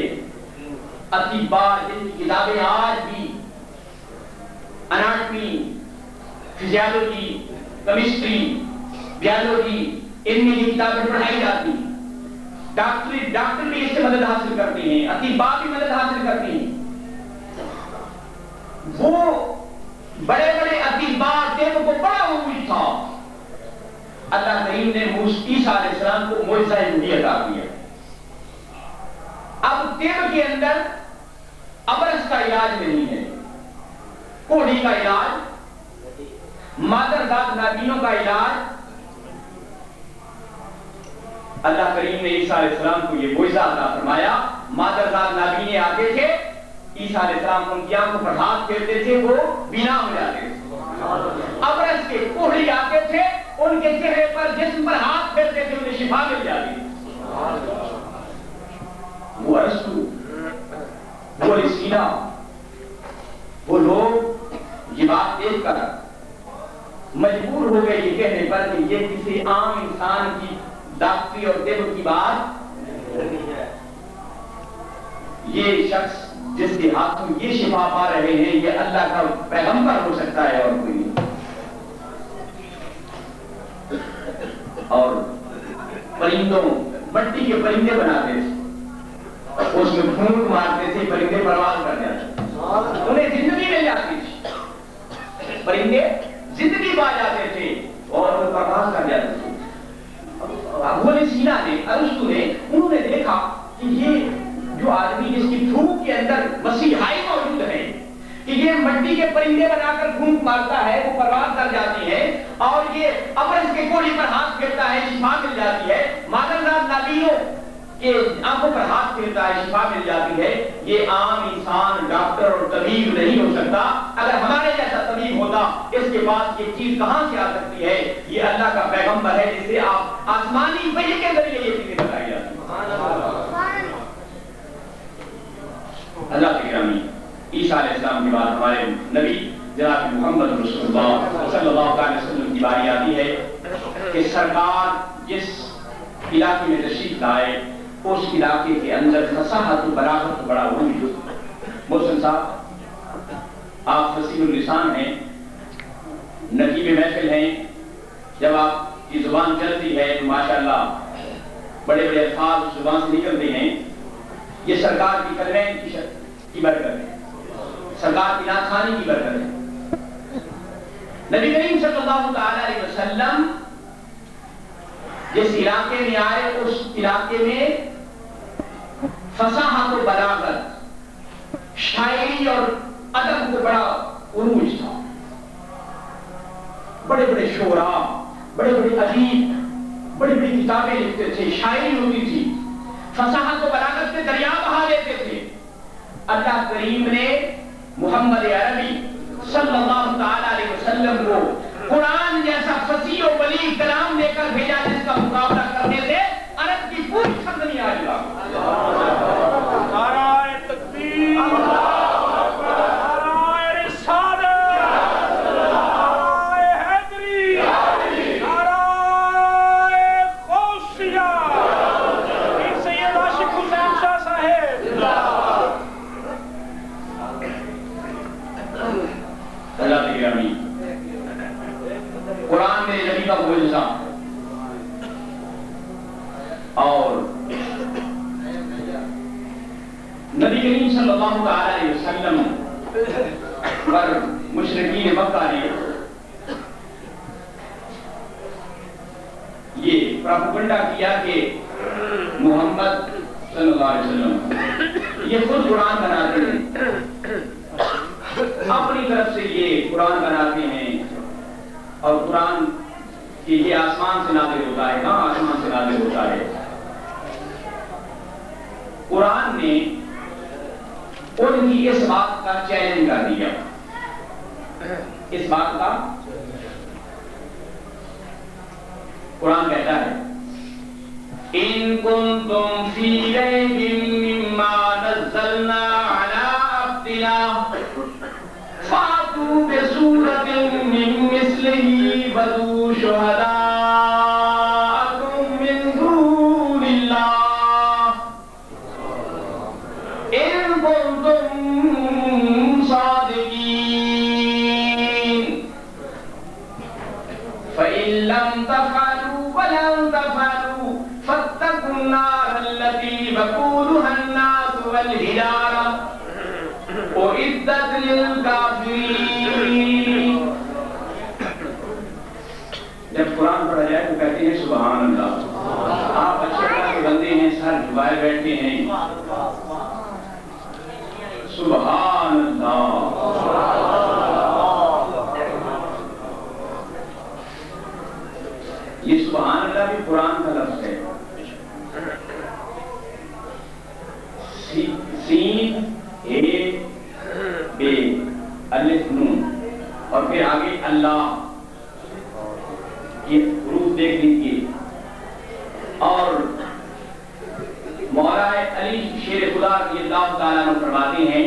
اطباء جن کی کتابیں آج بھی اناٹمی, فزیالوجی, کیمسٹری, بیالوجی, ان میں یہ کتابیں پڑھائی جاتی ہیں. ڈاکٹر بھی اس سے مدد حاصل کرتے ہیں, اطباء بھی مدد حاصل کرتے ہیں. وہ بڑے بڑے اطباء طب کو بڑا عروج تھا. اللہ کریم نے عیسیٰ علیہ السلام کو معجزہ نبوت عطا کیا. اب طب کے اندر ابرص کا علاج نہیں ہے, کوڑھی کا علاج, مادرزاد نابینوں کا علاج. اللہ کریم نے عیسیٰ علیہ السلام کو یہ معجزہ عطا فرمایا. مادرزاد نابینے آتے تھے, عیسیٰ علیہ السلام ان کی آنکھوں پر ہاتھ پھیرتے تھے, وہ بینا ہو جاتے تھے. ابرص کے کوڑھی آتے تھے, ان کے چہرے پر جسم پر ہاتھ پھیرتے تھے, انہیں شفا مل جاتی. وہ ارسطو, وہ سینا, وہ لوگ یہ بات دیکھ کر مجبور ہو گئے یہ کہنے پر کہ یہ کسی عام انسان کی ڈاکٹری اور طب کی بات نہیں ہے. یہ شخص جس کے ہاتھوں یہ شفا پا رہے ہیں یہ اللہ کا پیغمبر ہو سکتا ہے اور کوئی نہیں. اور پرندوں, مٹی کے پرندے بناتے تھے, اس میں پھونک مارتے تھے, پرندے پرواز کر جاتے, انہیں زندگی مل جاتی تھی, پرندے زندگی پا جاتے تھے اور وہ پرواز کر جاتے تھے. ابو علیہ سینا نے, ارسطو نے, انہوں نے دیکھا کہ یہ جو آدمی جس کی پھونک کے اندر مسیحائی موجود ہے کہ یہ مٹی کے پرندے بنا کر پھونک مارتا ہے, وہ پرواز کر جاتی ہے, اور یہ ابرص کے کوڑھی پر ہاتھ پھیرتا ہے, شفا مل جاتی ہے. مادرزاد نابینوں کے آنکھوں پر ہاتھ پھیرتا ہے, شفا مل جاتی ہے. یہ عام انسان ڈاکٹر اور طبیب نہیں ہو سکتا. اگر ہمارے جیسا طبیب ہوتا اس کے پاس یہ چیز کہاں سے آ سکتی ہے؟ یہ اللہ کا پیغمبر ہے جسے آپ آسمانی وحی کے ذریعے یہ چیزیں بتائی جاتی ہیں. اللہ کے گرامی, عیسیٰ علیہ السلام کے بعد ہمارے نبی جناب محمد رسول اللہ صلی اللہ علیہ وسلم کی باری آتی ہے کہ سرکار جس علاقے میں تشریف لائے اس علاقے کے اندر فصاحت و بلاغت بڑا عروج. محسن صاحب آپ فصیح اللسان ہیں, نقیب محفل ہیں, جب آپ کی زبان چلتی ہے تو ماشاءاللہ بڑے بڑے الفاظ اس زبان سے نکلتے ہیں. یہ سرکار کی کلمین کی برکت ہے, سرکار کی نعت خوانی کی برکت ہے. نبی کریم صلی اللہ علیہ وسلم جس علاقے میں آئے اس علاقے میں فصاحت و بلاغت, شاعری اور ادب کو بڑا عروج تھا. بڑے بڑے شعراء, بڑے بڑے ادیب بڑی بڑی کتابیں لکھتے تھے, شاعری ہوتی تھی, فصاحت و بلاغت سے دریا بہا لیتے تھے. اللہ کریم نے محمد عربی صلی اللہ علیہ وسلم کو قرآن جیسا فصیح و قرآن میرے نبی کا معجزہ. اور نبی کریم صلی اللہ علیہ وسلم پر مشرکین مکہ نے یہ پروپیگنڈا کیا کہ محمد صلی اللہ علیہ وسلم یہ خود قرآن بناتے ہیں، اپنی طرف سے یہ قرآن بناتے ہیں، اور قرآن کہ یہ آسمان سے نازل ہوتا ہے. کہاں آسمان سے نازل ہوتا ہے؟ قرآن نے ان کی اس بات کا چیلنج کر دیا. اس بات کا قرآن کہتا ہے ان کنتم فی ریب مما نزلنا علی عبدنا فاتوا بسورۃ من مثلہ وادعوا شہداءکم من دون اللہ ان کنتم صادقین فإن لم تفعلوا ولن تفعلوا فاتقوا النار التي وقودها الناس والحجارة أعدت للكافرين. جب قرآن پڑھا جائے تو کہتے ہیں سبحان اللہ. آپ اچھے اللہ کے بندے ہیں، سر جھکائے بیٹھے ہیں. سبحان اللہ. یہ سبحان اللہ بھی قرآن کا لفظ ہے. سین اے بے الف نون اور پھر آگے اللہ، یہ حروف دیکھ لیجیے. اور مولا علی شیر خدا رضی اللہ تعالیٰ عنہ فرماتے ہیں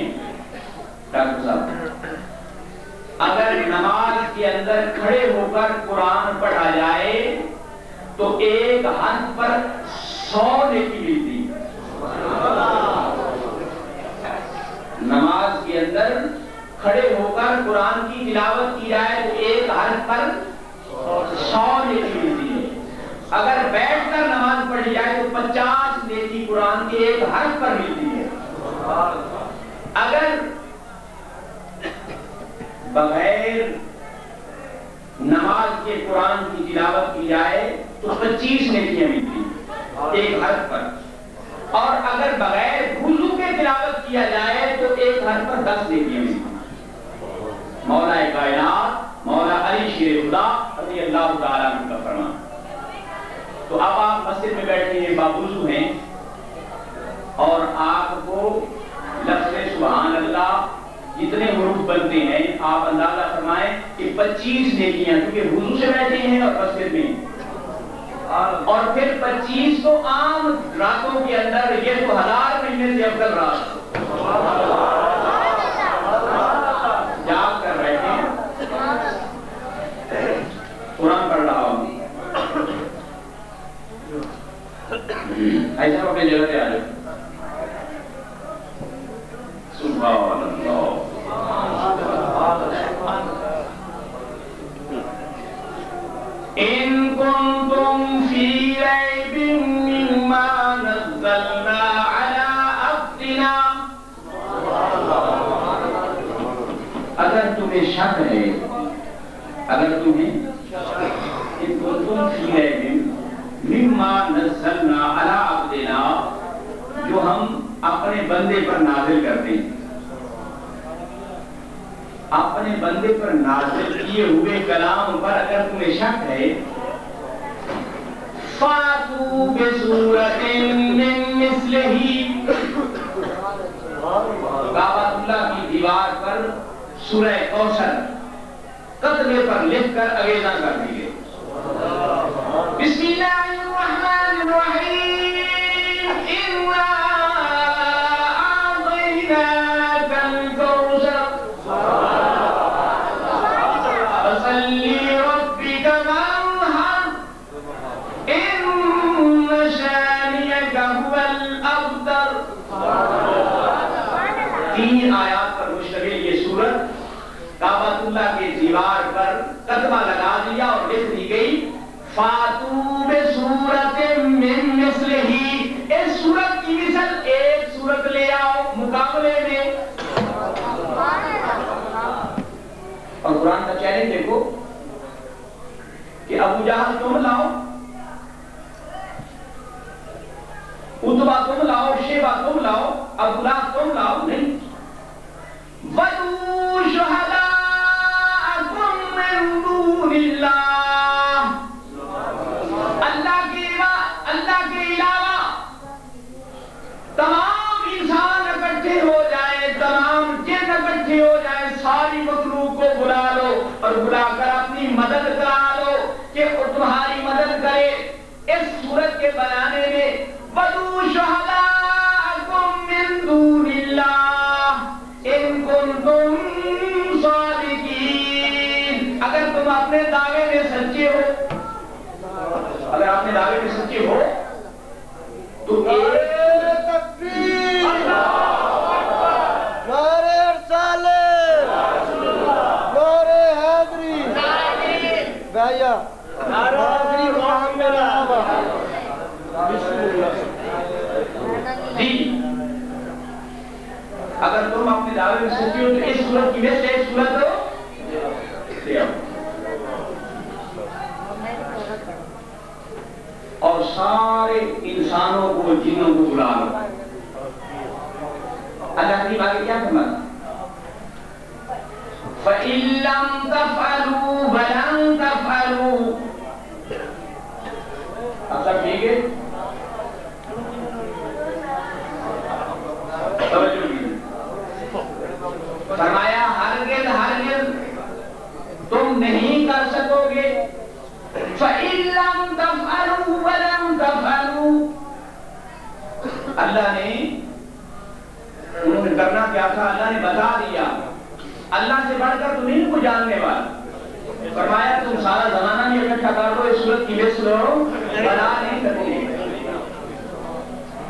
ڈاکٹر صاحب، اگر نماز کے اندر کھڑے ہو کر قرآن پڑھا جائے تو ایک حرف پر 100 نیکی ملتی. نماز کے اندر کھڑے ہو کر قرآن کی تلاوت کی جائے تو ایک حرف پر 100 نیکی ملتی ہے. اگر بیٹھ کر نماز پڑھی جائے تو 50 نیکی قرآن کے ایک حرف پر ملتی ہے. اگر بغیر نماز کے قرآن کی تلاوت کی جائے تو 25 نیکیاں ملتی ایک حرف پر. اور اگر بغیر وضو کے تلاوت کیا جائے تو ایک حرف پر 10 نیکیاں ملتی. مولا کائنات مولا علی شیر خدا رضی اللہ تعالیٰ عنہ کا فرمان. تو اب آپ مسجد میں بیٹھے ہیں، باوضو ہیں، اور آپ کو لفظ سبحان اللہ جتنے حروف بنتے ہیں آپ اندازہ فرمائیں کہ 25 نیکیاں، کیونکہ وضو سے بیٹھے ہیں اور مسجد میں، اور پھر 25 تو عام راتوں کے اندر، یہ تو 1000 مہینے سے افضل رات جاگ کر بیٹھے ہیں. قرآن پڑھ رہا ہوں، ایسا اپنے جگہ پہ آ جاؤ. سبحان اللہ. ان کنتم فی ریب مما نزلنا علی عبدنا، اگر تمہیں شک ہے، اگر تمہیں ان کنتم فی ریب مما نزلنا علی عبدنا، جو ہم اپنے بندے پر نازل کرتے ہیں، اپنے بندے پر نازل کیے ہوئے کلام پر اگر تمہیں شک ہے، فَاتُوا بِسُورَةٍ مِّن مِّثْلِهِ، کعبۃ اللہ کی دیوار پر سورہ کوثر قطبے پر لکھ کر اگیزاں کر دیے. بسم اللہ الرحمن الرحیم، اِنَّا أَعْطَيْنَاكَ الْكَوْثَرَ فَصَلِّ لِرَبِّكَ وَانْحَرْ إِنَّ شَانِئَكَ هُوَ الْأَبْتَرُ. 3 آیات پر مشتمل یہ سورت کعبۃ اللہ کے دیوار پر کتبہ لگا دیا اور لکھ دی گئی فاتو بسورۃ من مثلہ، اس سورت کی مثل ایک سورت لے آؤ مقابلے میں. اور قرآن کا چیلنج دیکھو کہ ابو جہل تم لاؤ، اتبا تم لاؤ، شیبہ تم لاؤ، ابو لہب تم لاؤ، نہیں. وَدُوا شُهَدَاءَكُم مِّن دُونِ اللَّهِ، اللہ کے علاوہ تمام انسان اکٹھے ہو جائیں، تمام جن اکٹھے ہو جائیں، ساری مخلوق کو بلا لو اور بلا کر اپنی مدد کرا لو کہ وہ تمہاری مدد کرے اس صورت کے بنانے میں. وَدُوا شُهَدَاءَكُم مِّن دُونِ اللَّهِ إِن كُنتُم صَادِقِينَ، اگر تم اپنے دعوے میں سچے ہو، اگر اپنے دعوے میں سچے ہو تو تکبیر، نعرہ رسالت، نعرہ حیدری، بھیا نعرہ محمد جی. اگر تم اپنے دعوے میں سچے ہو تو اس صورت کی میں سے ایک صورت لے آؤ اور سارے انسانوں کو جنوں کو بلا لو. اللہ کی بات کیا فرماتا فَإِن لَّمْ تَفْعَلُوا وَلَن تَفْعَلُوا. اب سب ٹھیک ہے؟ فرمایا ہرگز ہرگز تم نہیں کر سکو گے. فَإِن لَّمْ تَفْعَلُوا وَلَن تَفْعَلُوا، اللہ نے انہوں نے کرنا کیا تھا اللہ نے بتا دیا. اللہ سے بڑھ کر تم ان کو جاننے والا. فرمایا تم سارا زمانہ بھی اکٹھا کر دو، اس صورت کی مثل بنا نہیں سکتے.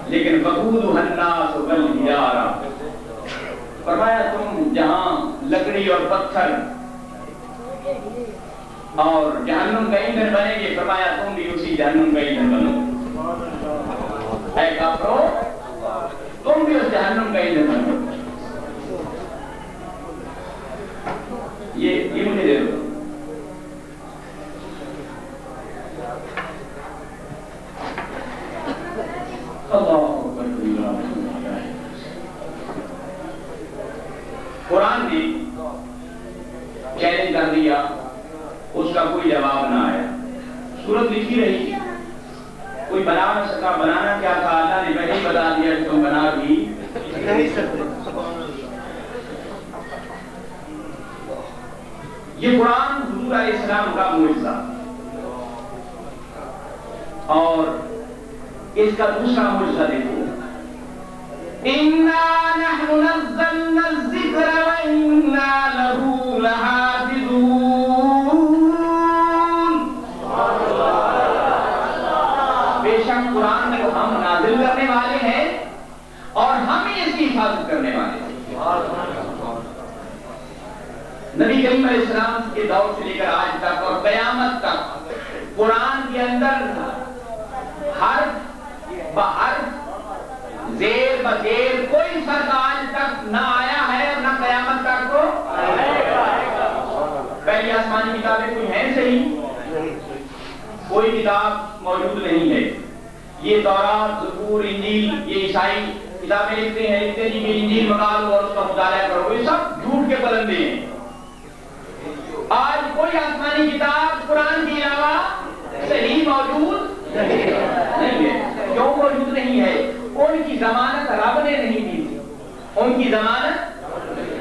لیکن وقودها الناس والحجارہ، فرمایا تم جہاں لکڑی اور پتھر اور جہنم کا ایندھن بنے گے، فرمایا تم بھی اسی جہنم کا ایندھن بنو. اے کافرو تم بھی اس جہنم کا ایندھن بنو. یہ مجھے دے دو. قرآن نے چیلنج کر دیا، اس کا کوئی جواب نہ آیا. سورت لکھی رہی، کوئی بنا نہ سکا. بنانا کیا تھا اللہ نے پہلے ہی بتا دیا کہ تم بنا بھی نہیں سکتے. یہ قرآن حضور علیہ السلام کا معجزہ. اور اس کا دوسرا معجزہ دیکھو، اِنَّا نَحْنُ نَزَّلْنَا الذِّكْرَ وَإِنَّا لَهُ لَحَافِظُونَ. بے شک قرآن کو ہم نازل کرنے والے ہیں اور ہم ہی اس کی حفاظت کرنے والے ہیں. نبی کریم علیہ السلام کے دور سے لے کر آج تک اور قیامت تک قرآن کے اندر حرف بحرف زیر بزیر کوئی فرق آج تک نہ آیا ہے اور نہ قیامت تک کو پہلی آسمانی کتابیں کوئی ہیں صحیح؟ کوئی کتاب موجود نہیں ہے. یہ تورات، زبور، انجیل، یہ عیسائی کتابیں لکھتے ہیں کہ انجیل منگا لو اور اس کا مطالعہ کرو، یہ سب جھوٹ کے پلندے ہیں. آج کوئی آسمانی کتاب قرآن کے علاوہ صحیح موجود نہیں ہے. کیوں موجود نہیں ہے؟ ان کی ضمانت رب نے نہیں دی تھی، ان کی ضمانت،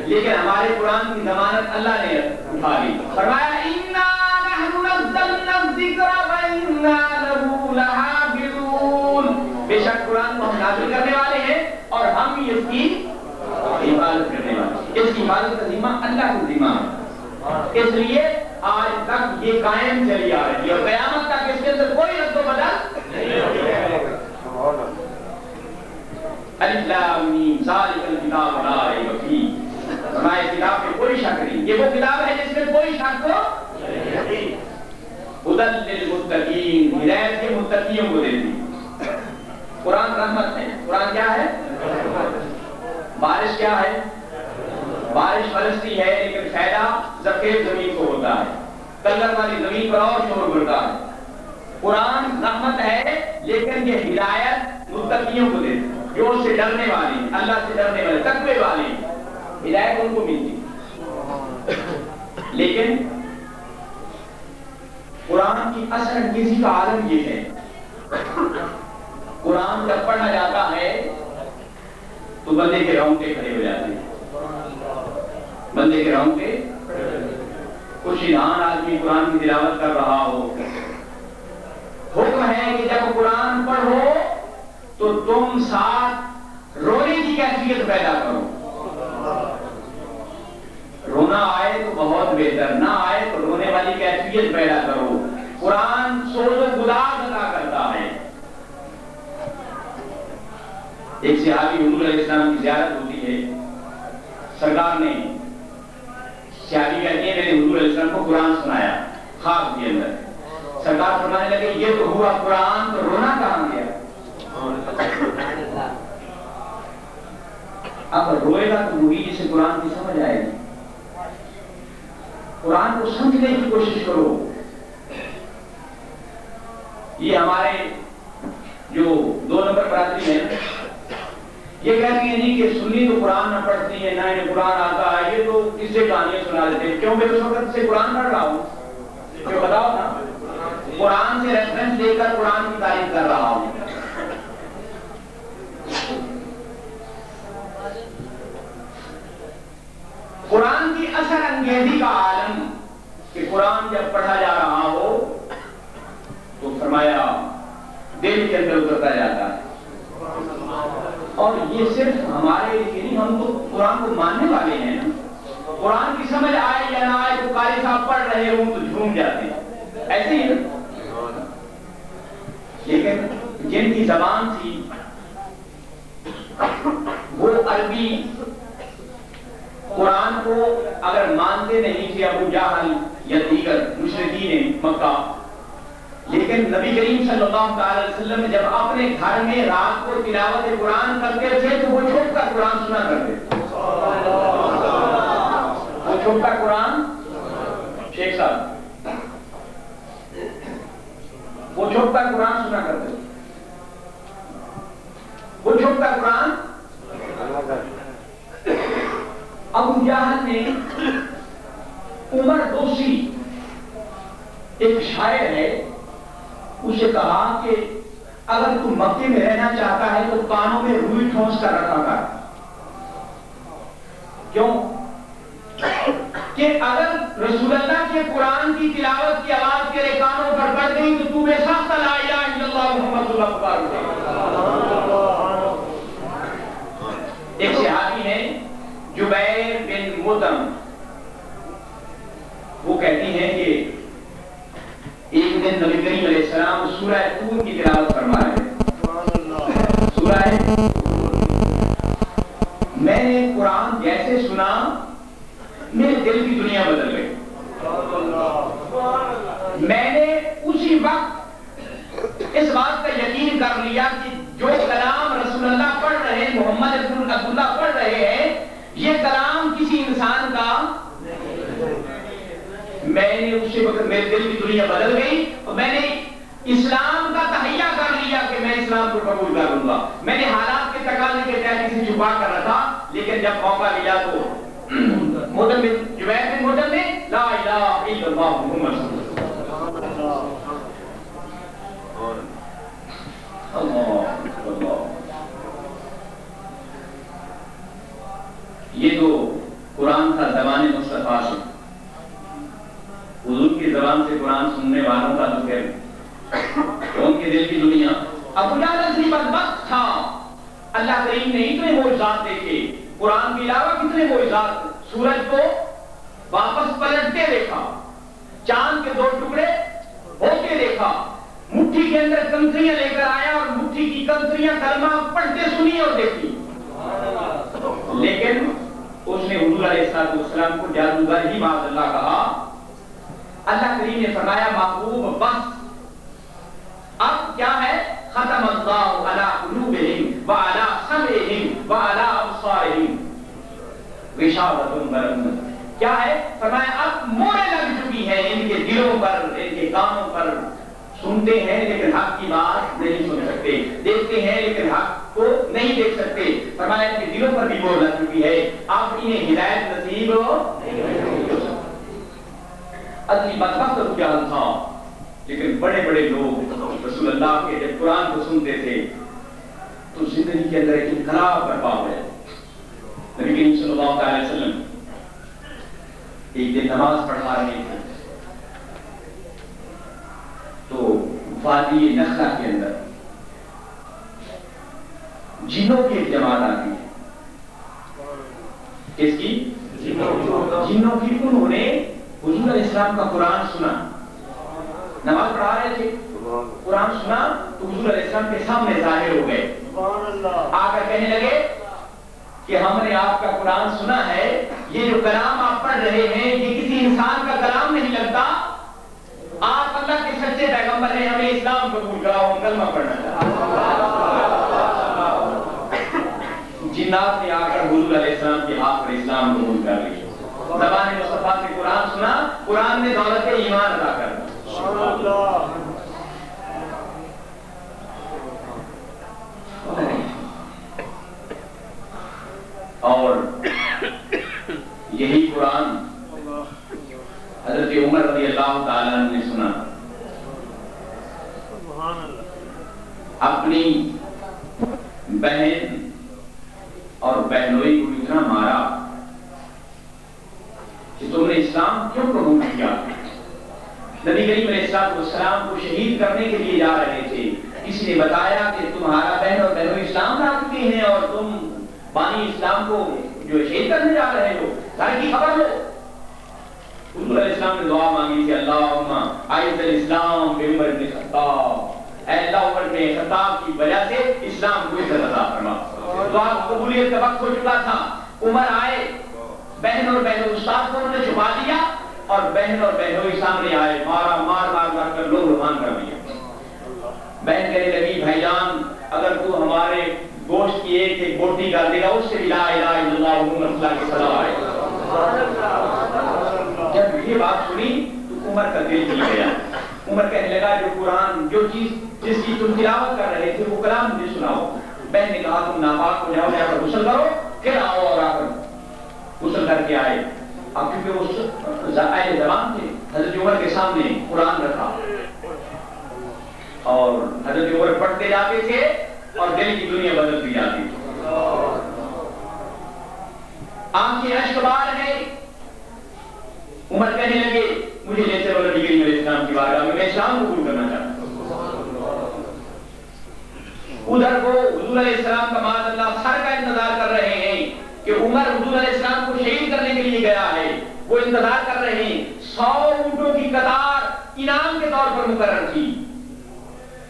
لیکن ہمارے قرآن کی ضمانت اللہ نے اٹھا لی. فرمایا اِنَّا نَحْنُ نَزَّلْنَا الذِّكْرَ وَإِنَّا لَهُ لَحَافِظُونَ. بے شک قرآن کو ہم نازل کرنے والے ہیں اور ہم ہی اس کی حفاظت کرنے والے ہیں. اس کی حفاظت کا ذمہ اللہ کا ذمہ ہے. اس لیے آج تک یہ قائم چلی آ رہی ہے اور قیامت تک اس کے اندر کوئی رد و بدل نہیں ہوگا. الف لام میم ذالک الکتاب لا ریب فیہ. ہماری کتاب میں کوئی شک نہیں. یہ وہ کتاب ہے جس میں کوئی شک ہدی للمتقین، ہدایت کے متقیوں کو دیتی ہے۔ قرآن رحمت ہے، قرآن کیا ہے؟ بارش کیا ہے؟ بارش برستی ہے لیکن فائدہ زرخیز زمین کو ہوتا ہے، کلر والی زمین پر اور شور بڑھتا ہے۔ قرآن رحمت ہے لیکن یہ ہدایت متقیوں کو دیتی ہے، جو اس سے ڈرنے والی، اللہ سے ڈرنے والے، تقوی والی، ہدایت ان کو ملتی ہے۔ لیکن قرآن کی اثر انگیزی کا عالم یہ ہے، قرآن جب پڑھا جاتا ہے تو بندے کے رونگٹے کھڑے ہو جاتے ہیں، بندے کے رونگٹے۔ کچھ شیطان آدمی قرآن کی تلاوت کر رہا ہو، حکم ہے کہ جب قرآن پڑھو تو تم ساتھ رونے کی کیفیت پیدا کرو، رونا آئے تو بہت بہتر، نہ آئے تو رونے والی کیفیت پیدا کرو۔ قرآن سوز و گداز ادا کرتا ہے۔ ایک صحابی حضور علیہ السلام کی زیارت ہوتی ہے، سرکار نے، صحابی کہتے ہیں میں نے حضور علیہ السلام کو قرآن سنایا خواب کے اندر، سرکار فرمانے لگے یہ تو ہوا قرآن، تو رونا کہاں گیا؟ اب روئے گا تو وہی جسے قرآن کی سمجھ آئے گی۔ قرآن کو سمجھنے کی کوشش کرو۔ یہ ہمارے جو 2 نمبر برادری ہے، یہ کہتی ہیں نہیں کہ سنی تو قرآن نہ پڑھتی ہے، نہ انہیں قرآن آتا ہے، یہ تو اس سے کہانیاں سنا دیتے ہیں۔ کیوں؟ میں اس وقت سے قرآن پڑھ رہا ہوں، کیوں بتاؤ نا، قرآن سے ریفرنس دے کر قرآن کی تعریف کر رہا ہوں۔ قرآن کی اثر انگیزی کا عالم کہ قرآن جب پڑھا جا رہا ہو تو فرمایا دل کے اندر اترتا جاتا ہے۔ اور یہ صرف ہمارے لیے نہیں، ہم تو قرآن کو ماننے والے ہیں نا، قرآن کی سمجھ آئے یا نہ آئے تو قاری صاحب پڑھ رہے ہوں تو جھوم جاتے ہیں، ایسے ہی۔ لیکن جن کی زبان تھی وہ عربی، قرآن کو اگر مانتے نہیں تھے ابو جہل یا دیگر مشرکین مکہ، لیکن نبی کریم صلی اللہ علیہ وسلم نے جب اپنے گھر میں رات کو تلاوت قرآن کرتے تھے تو وہ چھپ کر قرآن سنا کرتے تھے۔ وہ چھپ کر قرآن، شیخ صاحب، وہ چھپ کر قرآن سنا کرتے تھے، وہ چھپ کر قرآن۔ ابو جہل نے عمر دوسی ایک شاعر ہے، اسے کہا کہ اگر تم مکے میں رہنا چاہتا ہے تو کانوں میں روئی ٹھونس کر رکھا کر۔ کیوں؟ کہ اگر رسول اللہ کے قرآن کی تلاوت کی آواز تیرے کانوں پر پڑ گئی تو تو بے سخت لا الہ الا اللہ محمد رسول اللہ پکار اٹھے۔ ایک صحابی ہیں جبیر بن مطعم، وہ کہتی ہیں کہ ایک دن نبی کریم علیہ السلام سورہ طور کی تلاوت فرما رہے ہیں، سورہ، میں نے قرآن جیسے سنا میرے دل کی دنیا بدل گئی، میں نے اسی وقت اس بات کا یقین کر لیا کہ جو کلام رسول اللہ پڑھ رہے ہیں، محمد رسول اللہ پڑھ رہے ہیں، یہ کلام کسی انسان کا، میں نے اسی وقت میرے دل کی دنیا بدل گئی اور میں نے اسلام کا تہیہ کر لیا کہ میں اسلام کو قبول کروں گا۔ میں نے حالات کے تقاضے کے تحت کسی چھپا کر رکھا، لیکن جب موقع ملا تو جبیر بن مطعم نے لا الہ الا اللہ محمد اللہ۔ یہ تو قرآن تھا زبان مصطفیٰ سے، حضور کی زبان سے قرآن سننے والوں کا تو خیر، ان کے دل کی دنیا۔ ابو جہل اصلی بدبخت تھا، اللہ کریم نے اتنے معجزات دیکھے، قرآن کے علاوہ کتنے معجزات، سورج کو واپس پلٹتے دیکھا، چاند کے 2 ٹکڑے ہوتے دیکھا، مٹھی کے اندر کنکریاں لے کر آیا اور مٹھی کی کنکریاں کلمہ پڑھتے سنی اور دیکھی، لیکن اس نے حضور علیہ السلام کو جادوگر ہی معاذ اللہ کہا۔ اللہ کریم نے فرمایا محبوب بس اب کیا ہے؟ ختم اللہ علی قلوبہم وعلی سمعہم وعلی ابصارہم غشاوۃ برمت. کیا ہے؟ فرمایا اب موریں لگ چکی ہیں ان کے دلوں پر، ان کے کانوں پر. سنتے ہیں لیکن حق کی بات نہیں سن سکتے، دیکھتے ہیں لیکن حق کو نہیں دیکھ سکتے. فرمایا ان کے دلوں پر بھی مور لگ چکی ہے، اب انہیں ہدایت نصیب نہیں ہو سکتی. ادلی بدبخت کیا حال تھا، لیکن بڑے بڑے لوگ رسول اللہ کے جب قرآن کو سنتے تھے تو زندگی کے اندر ایک انقلاب برپا ہو گیا. نبی کریم صلی اللہ علیہ وسلم ایک دن نماز پڑھا رہے تھے تو وادی نخلا کے اندر جنوں کی ایک جماعت آتی ہے. کس کی؟ جنوں کی. انہوں نے حضور علیہ السلام کا قرآن سنا، نماز پڑھا رہے تھے، قرآن سنا تو حضور علیہ السلام کے سامنے ظاہر ہو گئے. آ کر کہنے لگے کہ ہم نے آپ کا قرآن سنا ہے، یہ جو کلام آپ پڑھ رہے ہیں یہ کسی انسان کا کلام نہیں لگتا، آپ اللہ کے سچے پیغمبر ہیں، ہمیں اسلام قبول کراؤ، ہم کلمہ پڑھنا چاہتے ہیں. جنات نے آ کر حضور علیہ السلام کے ہاتھ پر اسلام قبول کر لیا. زبان مصطفیٰ سے قرآن سنا، قرآن نے دولت ایمان عطا کر دی. اور یہی قرآن حضرت عمر رضی اللہ تعالیٰ عنہ نے سنا، اپنی بہن اور بہنوئی کو اتنا مارا کہ تم نے اسلام کیوں قبول کیا. نبی کریم علیہ السلام کو شہید کرنے کے لیے جا رہے تھے، کسی نے بتایا کہ تمہارا بہن اور بہنوئی اسلام لا چکے ہیں اور تم بانی اسلام کو جو شہید کرنے جا رہے ہو، سارے کی خبر لو. حضور علیہ السلام نے دعا مانگی تھی، اللہم اعز الاسلام بعمر بن خطاب، اے اللہ عمر بن خطاب کی وجہ سے اسلام کو عزت عطا فرما. دعا قبولیت کا وقت ہو چکا تھا. عمر آئے، بہن اور بہنوئی استاد کو انہوں نے چھپا دیا اور بہن اور بہنوئی سامنے آئے، مارا مار مار مار کر لوگ روان کر دیا. بہن کہنے لگی بھائی جان اگر تو ہمارے گوشت کی ایک بوٹی کر دے گا اس سے لا الہ الا اللہ محمد رسول اللہ کی صدا آئے. جب یہ بات سنی تو عمر کا دل ہل گیا. عمر کہنے لگا جو قرآن جو چیز جس کی تم تلاوت کر رہے تھے وہ کلام مجھے سناؤ. بہن نے کہا تم ناپاک ہو جاؤ، جا کر غسل کرو، پھر آؤ. اور آ کر غسل کر کے آئے. اب کیونکہ وہ اہل زبان تھے، حضرت عمر کے سامنے قرآن رکھا اور حضرت عمر پڑھتے جاتے تھے اور دل کی دنیا بدلتی جاتی تھی. آنکھیں اشک بار ہیں. عمر کہنے لگے مجھے لے چلو نبی کریم علیہ السلام کی بارگاہ میں اسلام قبول کرنا چاہتا ہوں. ادھر وہ حضور علیہ السلام کا معاذ اللہ سر کا انتظار کر رہے ہیں کہ عمر حضور علیہ السلام کو شہید کرنے کے لیے گیا ہے. وہ انتظار کر رہے ہیں. 100 اونٹوں کی قطار انعام کے طور پر مقرر تھی.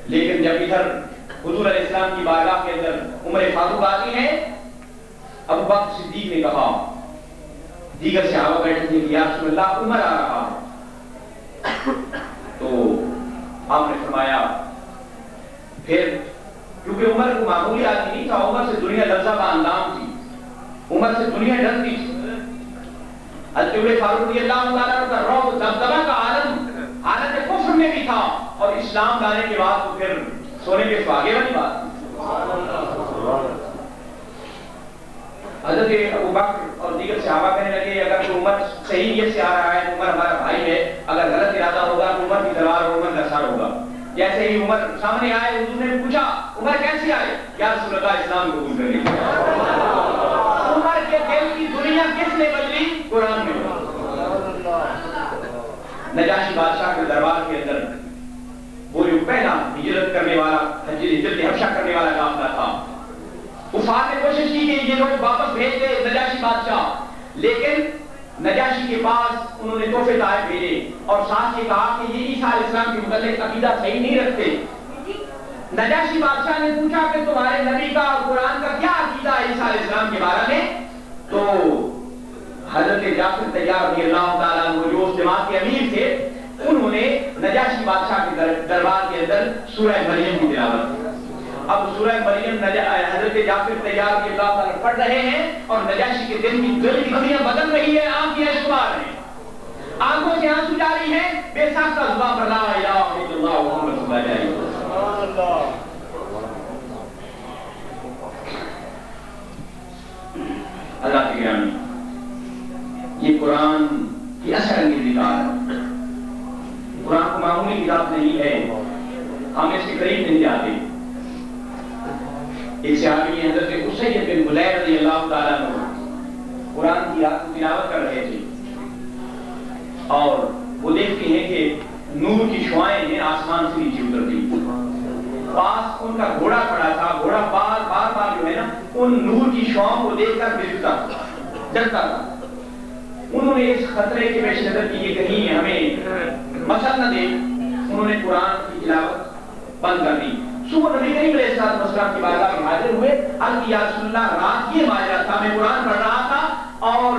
لیکن جب ادھر حضور علیہ السلام کی بارگاہ کے اندر عمر فاروق آتی ہیں، ابو بکر صدیق نے کہا، دیگر صحابہ بیٹھے تھے کہ یا رسول اللہ عمر آ رہا ہے. تو آپ نے فرمایا پھر کیونکہ عمر کو معمولی آدمی نہیں تھا، عمر سے دنیا لفظہ کا اندام تھی، عمر سے دنیا ڈرتی تھی. حضرت عمر فاروق رضی اللہ تعالیٰ کا رعب دبدبہ کا عالم حالت کفر میں بھی تھا اور اسلام لانے کے بعد تو پھر سونے کے سواگے والی بات تھی. حضرت ابو بکر اور دیگر صحابہ کہنے لگے اگر تو عمر صحیح نیت سے آ رہا ہے تو عمر ہمارا بھائی ہے، اگر غلط ارادہ ہوگا تو عمر کی تلوار اور عمر کا سر ہوگا. جیسے ہی عمر سامنے آئے حضور نے پوچھا عمر کیسے آئے؟ یا رسول اللہ اسلام قبول کرنے کے لیے. عمر کے دل کی دنیا کس نے بدلی؟ قرآن میں. نجاشی بادشاہ کے دربار کے اندر وہ جو پہلا ہجرت کرنے والا ہجرت حبشہ کرنے والا قافلہ تھا، وفات نے کوشش کی کہ یہ لوگ واپس بھیج دے نجاشی بادشاہ، لیکن نجاشی کے پاس انہوں نے تحفے تحائف بھیجے اور ساتھ یہ کہا کہ یہ عیسیٰ علیہ السلام کے متعلق عقیدہ صحیح نہیں رکھتے. نجاشی بادشاہ نے پوچھا کہ تمہارے نبی کا اور قرآن کا کیا عقیدہ ہے عیسیٰ علیہ السلام کے بارے میں؟ تو حضرت جعفر طیار رضی اللہ تعالیٰ عنہ جو اس جماعت کے امیر تھے انہوں نے نجاشی بادشاہ کے دربار کے اندر سورہ مریم کی تلاوت کی۔ اب سورہ مریم حضرت جعفر طیار کی اللہ تعالیٰ پڑھ رہے ہیں اور نجاشی کے دل کی دنیا بدل رہی ہے، آنکھیں اشک آ رہے ہیں، آنکھوں سے آنسو جاری ہیں، بے ساختہ زبان پر لا الہ الا اللہ محمد رسول اللہ جاری ہے۔ اللہ کی گرامی، یہ قرآن کی اثر انگیز کتاب ہے۔ قرآن کو معمولی کتاب نہیں ہے، ہم اس کے قریب نہیں جاتے۔ ایک صحابی حضرت اسید بن حضیر رضی اللہ تعالیٰ عنہ قرآن کی رات کو تلاوت کر رہے تھے اور وہ دیکھتے ہیں کہ نور کی شعائیں ہیں آسمان سے نیچے اترتی، پاس ان کا گھوڑا کھڑا تھا، گھوڑا بار بار جو ہے نا ان نور کی شعاؤں کو دیکھ کر بجھتا ڈرتا تھا۔ انہوں نے اس خطرے کے پیش نظر کی کہ کہیں ہمیں مچل نہ دے، انہوں نے قرآن کی تلاوت بند کر دی۔ صبح نبی کریم علیہ السلام کی بارگاہ میں حاضر ہوئے، عرض یا رسول اللہ رات یہ ماجرا تھا، میں قرآن پڑھ رہا تھا اور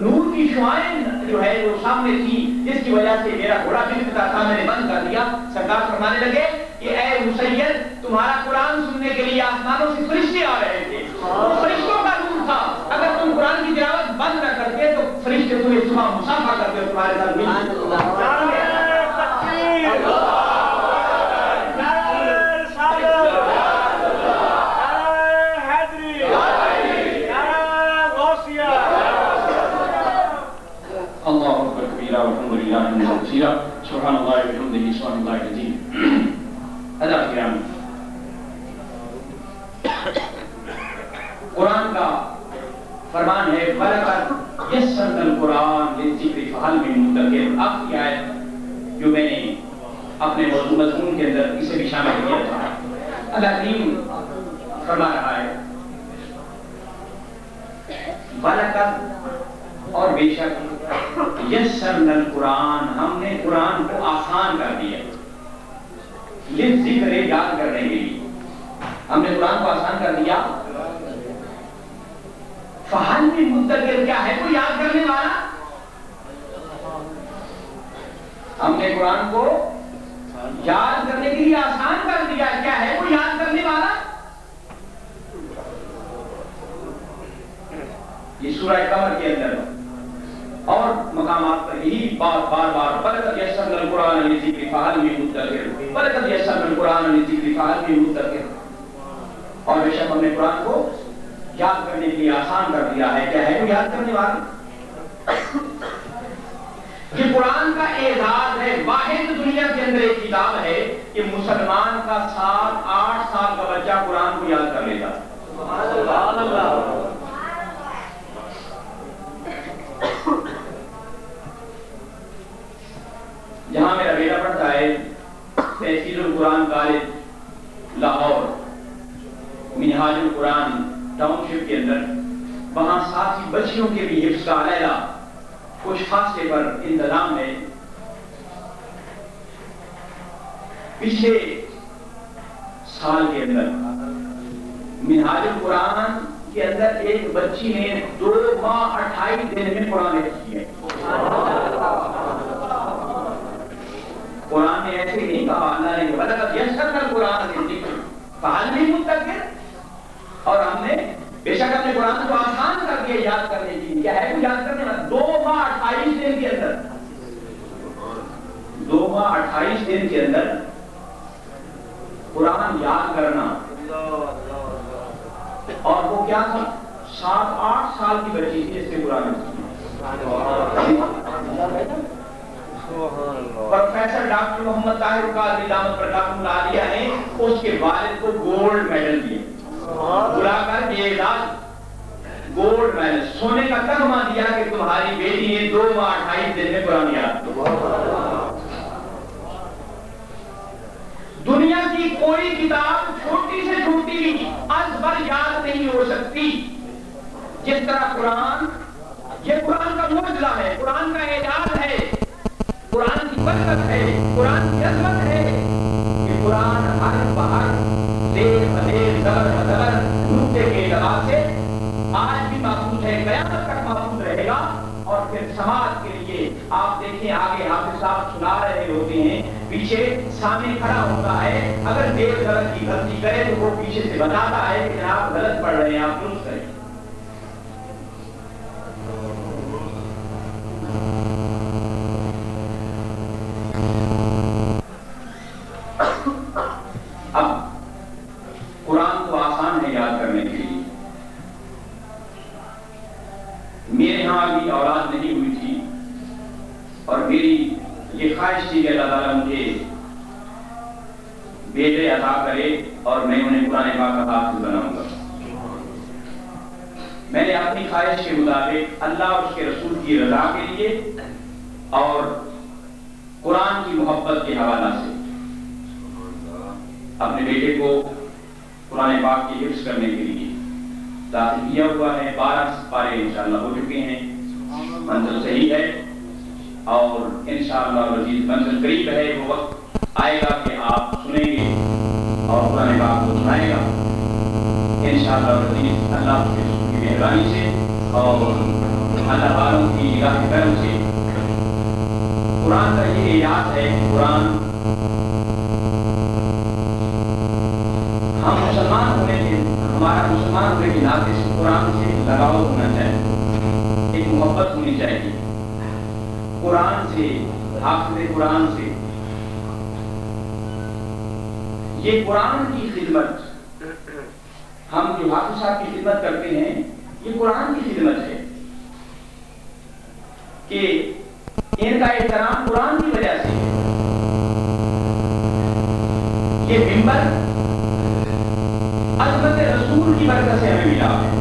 نور کی شعائیں جو ہے وہ سامنے تھی، جس کی وجہ سے میرا گھوڑا بجھتا تھا، میں نے بند کر دیا۔ سرکار فرمانے لگے کہ اے مسید، تمہارا قرآن سننے کے لیے آسمانوں سے فرشتے آ رہے تھے، وہ فرشتوں کا نور تھا، اگر تم قرآن کی تلاوت بند نہ کرتے تو فرشتے تمہیں صبح مسافہ کرتے اور تمہارے ساتھ سبحان اللہ وبحمدہ سبحان اللہ العظیم۔ حضرات کرام، قرآن کا فرمان ہے وَلَقَدْ يَسَّرْنَا الْقُرْآنَ لِلذِّكْرِ فَهَلْ مِن مُدَّكِرٍ۔ اب کی آیت جو میں نے اپنے مضمون کے اندر اسے بھی شامل کیا تھا، اللہ کریم فرما رہا ہے وَلَقَدْ، اور بے شک، یسرنا القرآن، ہم نے قرآن کو آسان کر دیا، للذکر، یاد کرنے کے لیے ہم نے قرآن کو آسان کر دیا۔ فہل من مدکر، کیا ہے کوئی یاد کرنے والا؟ ہم نے قرآن کو یاد کرنے کے لیے آسان کر دیا، کیا ہے کوئی یاد کرنے والا؟ یہ سورہ قمر کے اندر اور مقامات پر یہی بات بار وَلَقَدْ يَسَّرْنَا الْقُرْآنَ لِلذِّكْرِ فَهَلْ مِن مُدَّكِرٍ، وَلَقَدْ يَسَّرْنَا الْقُرْآنَ لِلذِّكْرِ فَهَلْ مِن مُدَّكِرٍ، اور بے شک ہم نے قرآن کو یاد کرنے کے لیے آسان کر دیا ہے، کیا ہے وہ یاد کرنے والا؟ یہ قرآن کا اعزاز ہے، واحد دنیا کے اندر ایک کتاب ہے کہ مسلمان کا 7-8 سال کا بچہ قرآن کو یاد کر لیتا۔ سبحان اللہ۔ جہاں میرا بیٹا پڑھتا ہے تحصیل القرآن کالج لاہور، منہاج القرآن ٹاؤن شپ کے اندر، وہاں ساتھی بچیوں کے بھی حفظ کا علیحدہ کچھ خاصے پر انتظام ہے۔ پچھلے سال کے اندر منہاج القرآن کے اندر ایک بچی نے 2 ماہ 28 دن میں قرآن حفظ کیا۔ قرآن نے ایسے ہی نہیں کہا، اللہ نے وَلَقَدْ يَسَّرْنَا الْقُرْآنَ لِلذِّكْرِ فَهَلْ مِن مُدَّكِرٍ، اور ہم نے بے شک اپنے قرآن کو آسان کر دیا یاد کرنے کے لیے، کیا ہے وہ یاد کرنے والا؟ 2 ماہ 28 دن کے اندر، 2 ماہ 28 دن کے اندر قرآن یاد کرنا، اور وہ کیا تھا؟ 7-8 سال کی بچی تھی جس سے قرآن پروفیسر ڈاکٹر محمد طاہر قادری دامت برکاتہ العالیہ نے اس کے والد کو گولڈ میڈل دیا، بلا کر یہ اعزاز گولڈ میڈل، سونے کا تمغہ دیا کہ تمہاری بیٹی نے 2 ماہ 28 دن میں قرآن یاد کیا۔ دنیا کی کوئی کتاب چھوٹی سے چھوٹی بھی ازبر یاد نہیں ہو سکتی جس طرح قرآن۔ یہ قرآن کا معجزہ ہے، قرآن کا اعجاز ہے، قرآن کی برکت ہے، قرآن کی عظمت ہے کہ قرآن حرف بحرف، زیر بدیر، زبر بدبر، نقطے کے اعتبار سے آج بھی محفوظ ہے، قیامت تک محفوظ رہے گا، اور پھر سماج کے لیے آپ دیکھیں آگے حافظ صاحب سنا رہے ہوتے ہیں، پیچھے سامنے کھڑا ہوتا ہے، اگر دیر غلط کی غلطی کرے تو وہ پیچھے سے بتاتا ہے کہ آپ غلط پڑھ رہے ہیں، آپ درست کریں۔ اب قرآن تو آسان ہے یاد کرنے کے لیے، میرے ہاں ابھی اولاد نہیں ہوئی تھی اور میری یہ خواہش تھی کہ اللہ تعالیٰ مجھے بیٹے عطا کرے اور میں انہیں قرآن پاک کا حافظ بناؤں گا۔ میں نے اپنی خواہش کے مطابق اللہ اور اس کے رسول کی رضا کے لیے اور قرآن کی محبت کے حوالہ سے اپنے بیٹے کو قرآن پاک کی حفظ کرنے کے لیے داخل کیا ہوا ہے۔ 12 پارے انشاءاللہ ہو چکے ہیں، منزل صحیح ہے اور انشاءاللہ العزیز منزل قریب ہے۔ وہ وقت آئے گا کہ آپ سنیں گے اور قرآن پاک کو سنائے گا انشاءاللہ العزیز، اللہ کے رسول کی مہربانی سے اور اللہ والوں کی نگاہ کرم سے۔ قرآن کا یہ اعجاز ہے کہ قرآن ہم مسلمان ہونے کے، ہمارا مسلمان ہونے کے ناطے سے قرآن سے لگاؤ ہونا چاہیے، ایک محبت ہونی چاہیے قرآن سے، حافظ قرآن سے۔ یہ قرآن کی خدمت، ہم جو حافظ صاحب کی خدمت کرتے ہیں یہ قرآن کی خدمت ہے کہ ان کا احترام قرآن کی وجہ سے ہے۔ یہ منبر عظمت رسول کی برکت سے ہمیں ملا ہے۔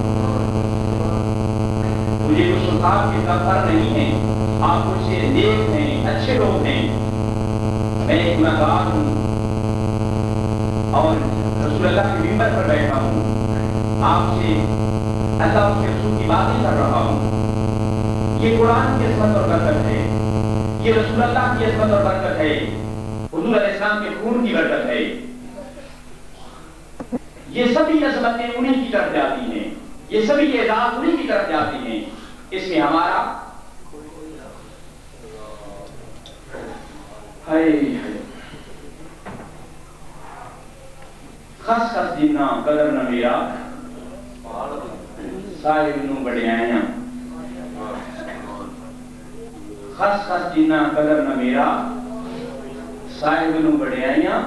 مجھے کچھ سلطان کے کفر نہیں ہیں، آپ مجھ سے نیک ہیں، اچھے لوگ ہیں، میں ایک گنہگار ہوں اور رسول اللہ کے منبر پر بیٹھا ہوں، آپ سے اللہ اور کے رسول کی باتیں کر رہا ہوں۔ یہ قرآن کی عظمت اور برکت ہے، یہ رسول اللہ کی عظمت اور برکت ہے، حضور علیہ السلام کے خون کی برکت ہے۔ یہ سبھی عظمتیں انہی کی طرف جاتی ہیں، یہ سبھی اعزاز انہی کی طرف جاتی ہیں، اس میں ہمارا خس خس جنہ قدر نہ میرا صاحب نو بڑے آیا، خس خس جنہ قدر نہ میرا صاحب نو بڑے آیا،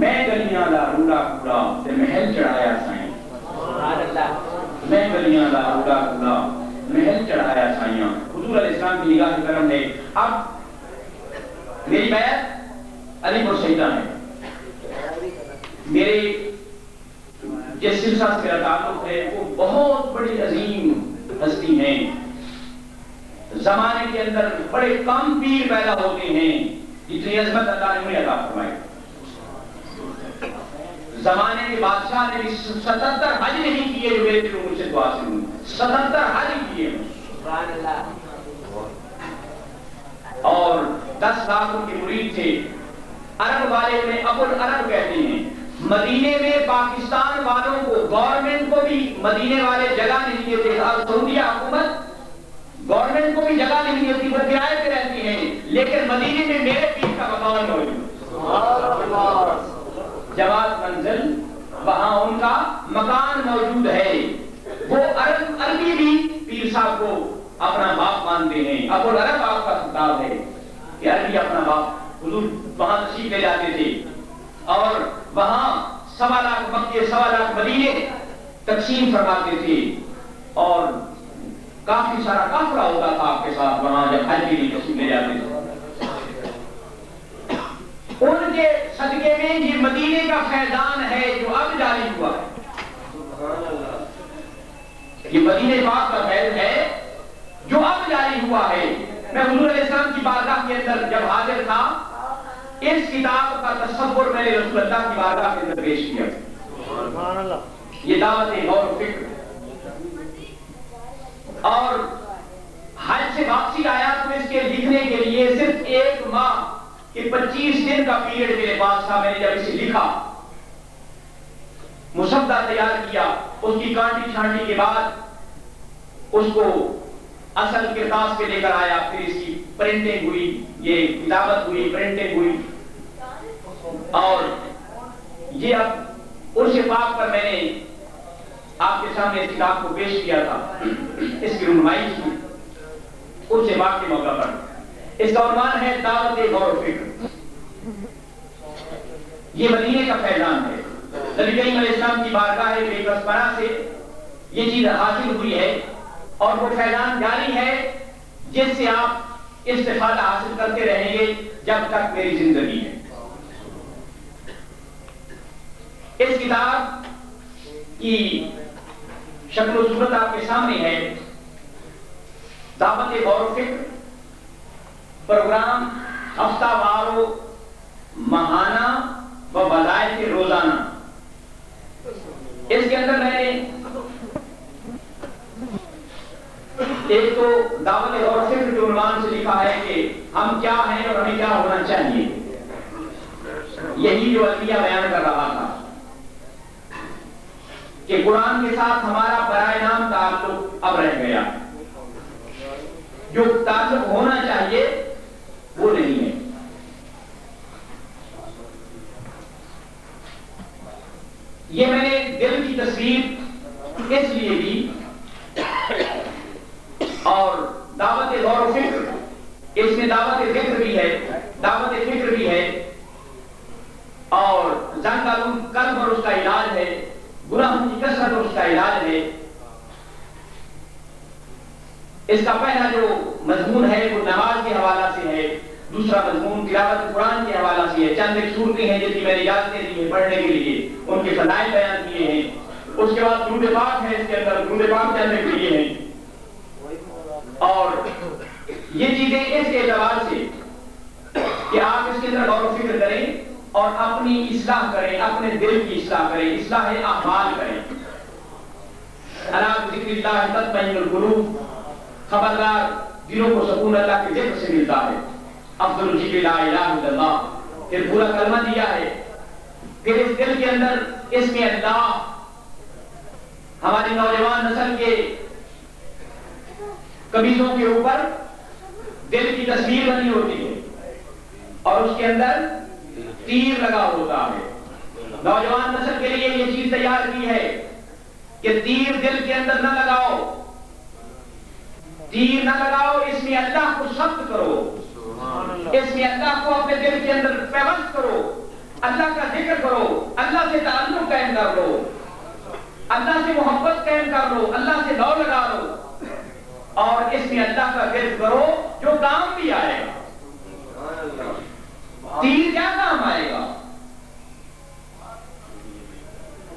میں گلیاں دا روڑا کوڑا تے محل چڑھایا سائیں، میں گلیاں دا روڑا کوڑا محل چڑھایا سائیاں۔ حضور علیہ السلام کی نگاہ کرم ہے۔ اب میری بیعت علی پور شہیدہ ہے، میرے جس سلسلہ سے میرا تعلق ہے وہ بہت بڑی عظیم ہستی ہیں، زمانے کے اندر بڑے کم پیر پیدا ہوتے ہیں جتنی عظمت اللہ نے انہیں عطا فرمائی۔ زمانے کے بادشاہ نے بھی 77 حج نہیں کیے جو میرے دلوں مجھ سے دعا سے ہوئی، 77 حج کیے اور 10 لاکھ ان کے مرید تھے۔ عرب والے انہیں ابو العرب کہتے ہیں۔ مدینے میں پاکستان والوں کو، گورنمنٹ کو بھی مدینے والے جگہ نہیں دیتے، اور سعودیہ حکومت گورنمنٹ کو بھی جگہ نہیں دیتی، وہ کرائے پہ رہتی ہیں، لیکن مدینے میں میرے پیر کا مکان موجود، جواد منزل، وہاں ان کا مکان موجود ہے۔ وہ عربی بھی پیر صاحب کو اپنا باپ مانتے ہیں۔ ابو العرب آپ کا خطاب ہے کہ عربی اپنا باپ، حضور وہاں تشریف لے جاتے تھے اور وہاں 1.25 لاکھ مکے 1.25 لاکھ مدینے تقسیم فرماتے تھے اور کافی سارا قافلہ ہوتا تھا آپ کے ساتھ وہاں جب حج کے لیے تشریف لے جاتے تھے۔ ان کے صدقے میں یہ مدینے کا فیضان ہے جو اب جاری ہوا ہے، یہ مدینے پاک کا فیض ہے جو اب جاری ہوا ہے۔ میں حضور علیہ السلام کی بارگاہ کے اندر جب حاضر تھا، اس کتاب کا تصور میں نے رسول اللہ کی بارگاہ کے اندر پیش کیا۔ یہ دعوت غور و فکر اور حج سے واپسی آیا تو اس کے لکھنے کے لیے صرف 1 ماہ کہ 25 دن کا پیریڈ میرے پاس تھا۔ میں نے جب اسے لکھا، مسودہ تیار کیا، اس کی کانٹی چھانٹی کے بعد اس کو اصل کرتاس پہ لے کر آیا، پھر اس کی پرنٹنگ ہوئی، یہ کتابت ہوئی، پرنٹنگ ہوئی، اور یہ اب عرش پاک پر میں نے آپ کے سامنے اس کتاب کو پیش کیا تھا، اس کی رونمائی کی عرش پاک کے موقع پر۔ اس کا عنوان ہے دعوت غور و فکر۔ یہ مدینے کا فیضان ہے، نبی کریم علیہ السلام کی بارگاہ بے کس پناہ سے یہ چیز حاصل ہوئی ہے، اور وہ فیضان جاری ہے جس سے آپ استفادہ حاصل کرتے رہیں گے جب تک میری زندگی ہے۔ اس کتاب کی شکل و صورت آپ کے سامنے ہے۔ دعوت غور و فکر پروگرام ہفتہ وار و ماہانہ و وظائف روزانہ۔ اس کے اندر میں نے ایک تو دعوت غور و فکر کے عنوان سے لکھا ہے کہ ہم کیا ہیں اور ہمیں کیا ہونا چاہیے، یہی جو عطیہ بیان کر رہا تھا کہ قرآن کے ساتھ ہمارا برائے نام تعلق اب رہ گیا، جو تعلق ہونا چاہیے وہ نہیں ہے۔ یہ میں نے دل کی تصویر اس لیے دی، اور دعوت غور و فکر اس میں دعوت ذکر بھی ہے، دعوت فکر بھی ہے، اور زنگ آلود قلب اور اس کا علاج ہے، گناہوں کی کثرت اور اس کا علاج ہے۔ اس کا پہلا جو مضمون ہے وہ نماز کے حوالہ سے ہے، دوسرا مضمون تلاوت قرآن کے حوالہ سے ہے، چند ایک صورتیں ہیں جن کی میں نے اجازتیں دی ہیں پڑھنے کے لیے، ان کے فضائل بیان کیے ہیں۔ اس کے بعد درود پاک ہے، اس کے اندر درود پاک چلنے کے لیے ہیں، اور یہ چیزیں اس کے اعتبار سے کہ آپ اس کے اندر غور و فکر کریں اور اپنی اصلاح کریں، اپنے دل کی اصلاح کریں، اصلاح اعمال کریں۔ الا بذکر اللہ تطمئن القلوب، خبردار دلوں کو سکون اللہ کے ذکر سے ملتا ہے۔ افضل الذکر لا الہ الا اللہ، پھر پورا کلمہ دیا ہے، پھر اس دل کے اندر اس میں اللہ، ہماری نوجوان نسل کے قمیصوں کے اوپر دل کی تصویر بنی ہوتی ہے اور اس کے اندر تیر لگا ہوتا ہے۔ نوجوان نسل کے لیے یہ چیز تیار کی ہے کہ تیر دل کے اندر نہ لگاؤ، تیر نہ لگاؤ، اس میں اللہ کو ثبت کرو، اس میں اللہ کو اپنے دل کے اندر پیوست کرو، اللہ کا ذکر کرو، اللہ سے تعلق قائم کر لو، اللہ سے محبت قائم کر لو، اللہ سے لو لگا لو، اور اس میں اللہ کا ذکر کرو جو کام بھی آئے گا۔ تیر کیا کام آئے گا؟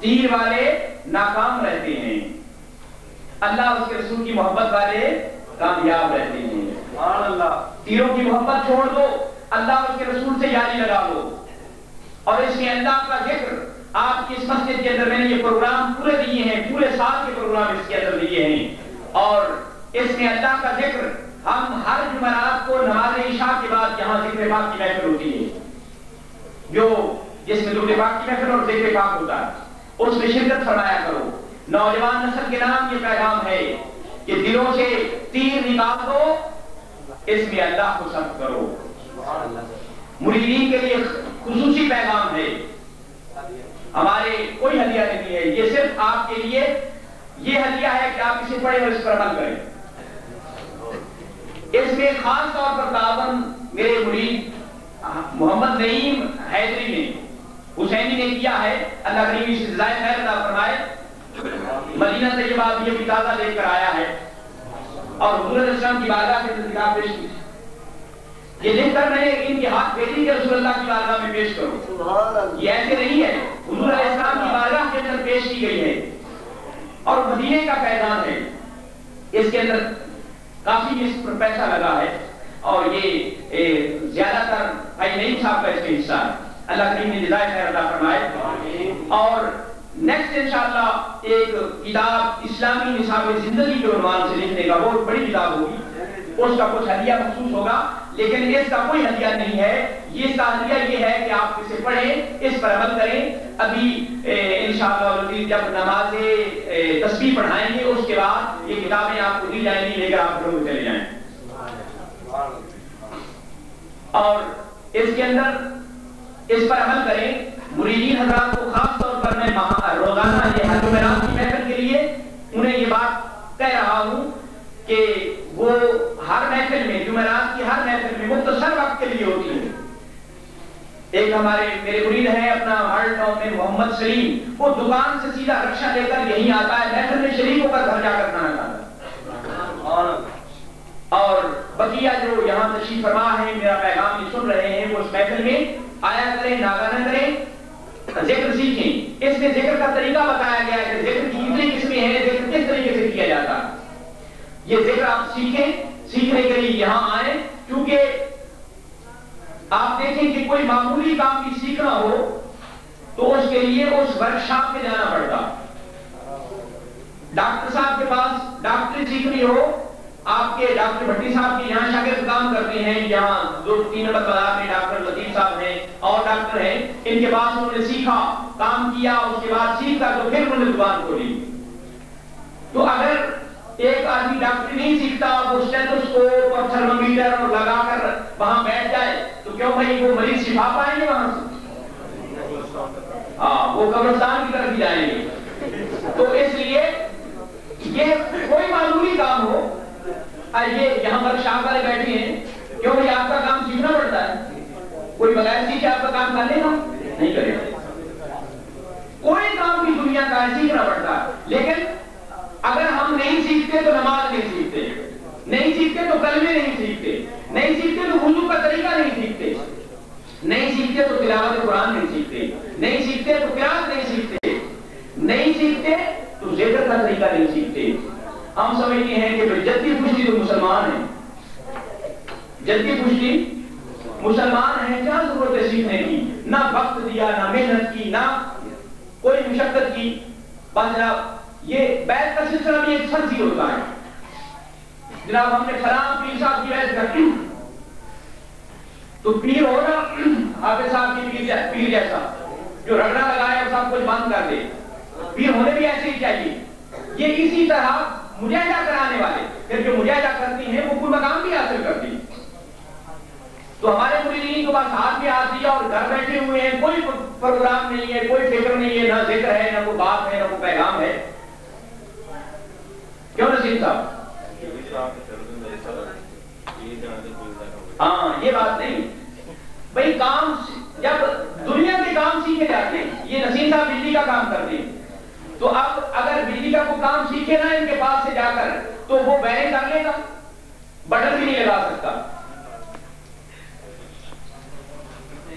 تیر والے ناکام رہتے ہیں، اللہ اس کے رسول کی محبت والے کامیاب رہتے ہیں۔ تیروں کی محبت چھوڑ دو، اللہ اس کے رسول سے یاری لگا لو، اور اس میں اللہ کا ذکر آپ کی اس مسجد کے اندر میں نے یہ پروگرام پورے دیے ہیں، پورے سال کے پروگرام اس کے اندر دیے ہیں، اور اس میں اللہ کا ذکر ہم ہر جمعرات کو نماز عشاء کے بعد یہاں ذکر پاک کی محفل ہوتی ہے، جو جس میں درود پاک کی محفل اور ذکر پاک ہوتا ہے، اس میں شرکت فرمایا کرو۔ نوجوان نسل کے نام یہ پیغام ہے کہ دلوں سے تیر نکال دو، اس میں اللہ کو ثبت کرو۔ مریدین کے لیے خصوصی پیغام ہے، ہمارے کوئی ہدیہ نہیں ہے، یہ صرف آپ کے لیے یہ ہدیہ ہے کہ آپ اسے پڑھیں اور اس پر عمل کریں۔ اس میں خاص طور پر تعاون میرے مرید محمد نعیم حیدری نے، حسینی نے کیا ہے، اللہ کریم سے جزائے خیر عطا فرمائے۔ مدینہ طیبہ یہ بھی تازہ لے کر آیا ہے، اور حضور علیہ السلام کی بارگاہ کے کتاب پیش کی، یہ لکھ کر میں نے ان کے ہاتھ بھیجی کہ رسول اللہ کی بارگاہ میں پیش کرو۔ یہ ایسے نہیں ہے، حضور علیہ السلام کی بارگاہ کے اندر پیش کی گئی ہے، اور مدینے کا فیضان ہے۔ اس کے اندر کافی اس پر پیسہ لگا ہے، اور یہ زیادہ تر بھائی نعیم صاحب کا اس کے حصہ ہے، اللہ کریم نے جزائے خیر عطا فرمائے۔ اور نیکسٹ انشاءاللہ ایک کتاب اسلامی نصاب زندگی کے عنوان سے لکھنے کا، بہت بڑی کتاب ہوگی، اس کا کچھ ہدیہ مخصوص ہوگا، لیکن اس کا کوئی ہدیہ نہیں ہے۔ یہ اس کا ہدیہ یہ ہے کہ آپ اسے پڑھیں، اس پر عمل کریں۔ ابھی انشاءاللہ جب نماز تسبیح پڑھائیں گے اس کے بعد یہ کتابیں آپ کو دی جائیں گی، لے کر آپ گھروں میں چلے جائیں۔ اور اس کے اندر اس پر عمل کریں. مریدین حضرات کو خاص طور پر میں روزانہ یہ حج جمعرات کی محفل کے لیے انہیں یہ بات کہہ رہا ہوں کہ وہ ہر محفل میں، جمعرات کی ہر محفل میں مختصر وقت کے لیے ہوتی ہے. ایک ہمارے میرے مرید ہیں اپنا ہر ٹاؤن میں محمد سلیم، وہ دکان سے سیدھا رکشہ لے کر یہیں آتا ہے، محفل میں شریک ہو کر گھر جا کر کھانا کھاتا ہے. اور بقیہ جو یہاں تشریف فرما ہے، میرا پیغام سن رہے ہیں، وہ اس محفل میں آیا کریں، ناگانا کریں، ذکر سیکھیں. اس میں ذکر کا طریقہ بتایا گیا ہے کہ ذکر کی کتنی قسمیں ہیں، ذکر کس طریقے سے کیا جاتا ہے. یہ ذکر آپ سیکھیں، سیکھنے کے لیے یہاں آئیں. کیونکہ آپ دیکھیں کہ کوئی معمولی کام بھی سیکھنا ہو تو اس کے لیے اس ورکشاپ میں جانا پڑتا. ڈاکٹر صاحب کے پاس ڈاکٹری سیکھنی ہو، آپ کے ڈاکٹر بھٹی صاحب کی یہاں شاگرد کام کرتے ہیں، یہاں 2-3 نمبر بازار میں ڈاکٹر لطیف صاحب ہیں اور ڈاکٹر ہیں، ان کے پاس انہوں نے سیکھا، کام کیا، اس کے بعد سیکھا تو پھر انہوں نے دکان کھولی. تو اگر ایک آدمی ڈاکٹری نہیں سیکھتا، وہ اسٹیتھوسکوپ اور تھرمومیٹر اور لگا کر وہاں بیٹھ جائے تو کیوں بھائی وہ مریض شفا پائیں گے وہاں سے؟ وہ قبرستان کی طرف ہی جائیں گے. تو اس لیے یہ کوئی معمولی کام ہو، یہ یہاں پر شاہ والے بیٹھے ہیں، کیوں بھائی آپ کا کام سیکھنا پڑتا ہے. کوئی بغیر سیکھے آپ کا کام کر لے گا؟ نہیں کرے گا. کوئی کام بھی دنیا کا سیکھنا پڑتا ہے. لیکن اگر ہم نہیں سیکھتے تو نماز نہیں سیکھتے، نہیں سیکھتے تو کلمے نہیں سیکھتے، نہیں سیکھتے تو وضو کا طریقہ نہیں سیکھتے، نہیں سیکھتے تو تلاوت قرآن نہیں سیکھتے، نہیں سیکھتے تو قرآن نہیں سیکھتے، نہیں سیکھتے تو ذکر کا طریقہ نہیں سیکھتے. ہم سمجھتے ہیں کہ جدی پشتی تو مسلمان ہیں، جدی پشتی مسلمان ہیں، کیا ضرورت ہے سیکھنے کی؟ نہ وقت دیا، نہ محنت کی، نہ کوئی مشقت کی. بس جناب یہ بیعت کا سلسلہ بھی ایک فرضی ہوتا ہے. جناب ہم نے فلاں پیر صاحب کی بیعت کر لی تو پیر ہوگا حافظ صاحب کی پیر جیسا جو رگڑا لگائے اور سب کچھ بند کر دے. پیر ہونے بھی ایسے ہی چاہیے. یہ اسی طرح مجاہدہ کرانے والے پھر جو مجاہدہ کرتی ہیں وہ کوئی مقام بھی حاصل کرتی ہیں. تو ہمارے مریدین کو بس ہاتھ بھی ہاتھ دیا اور گھر بیٹھے ہوئے ہیں، کوئی پروگرام نہیں ہے، کوئی فکر نہیں ہے، نہ ذکر ہے، نہ کوئی بات ہے، نہ کوئی پیغام ہے. کیوں نصیر صاحب؟ ہاں یہ بات نہیں بھائی. کام جب دنیا کے کام سیکھے جاتے ہیں، یہ نصیر صاحب بجلی کا کام کرتے ہیں، تو اب اگر بجلی کا کوئی کام سیکھے نا ان کے پاس سے جا کر تو وہ بیرنگ کر لے گا، بٹن بھی نہیں لگا سکتا.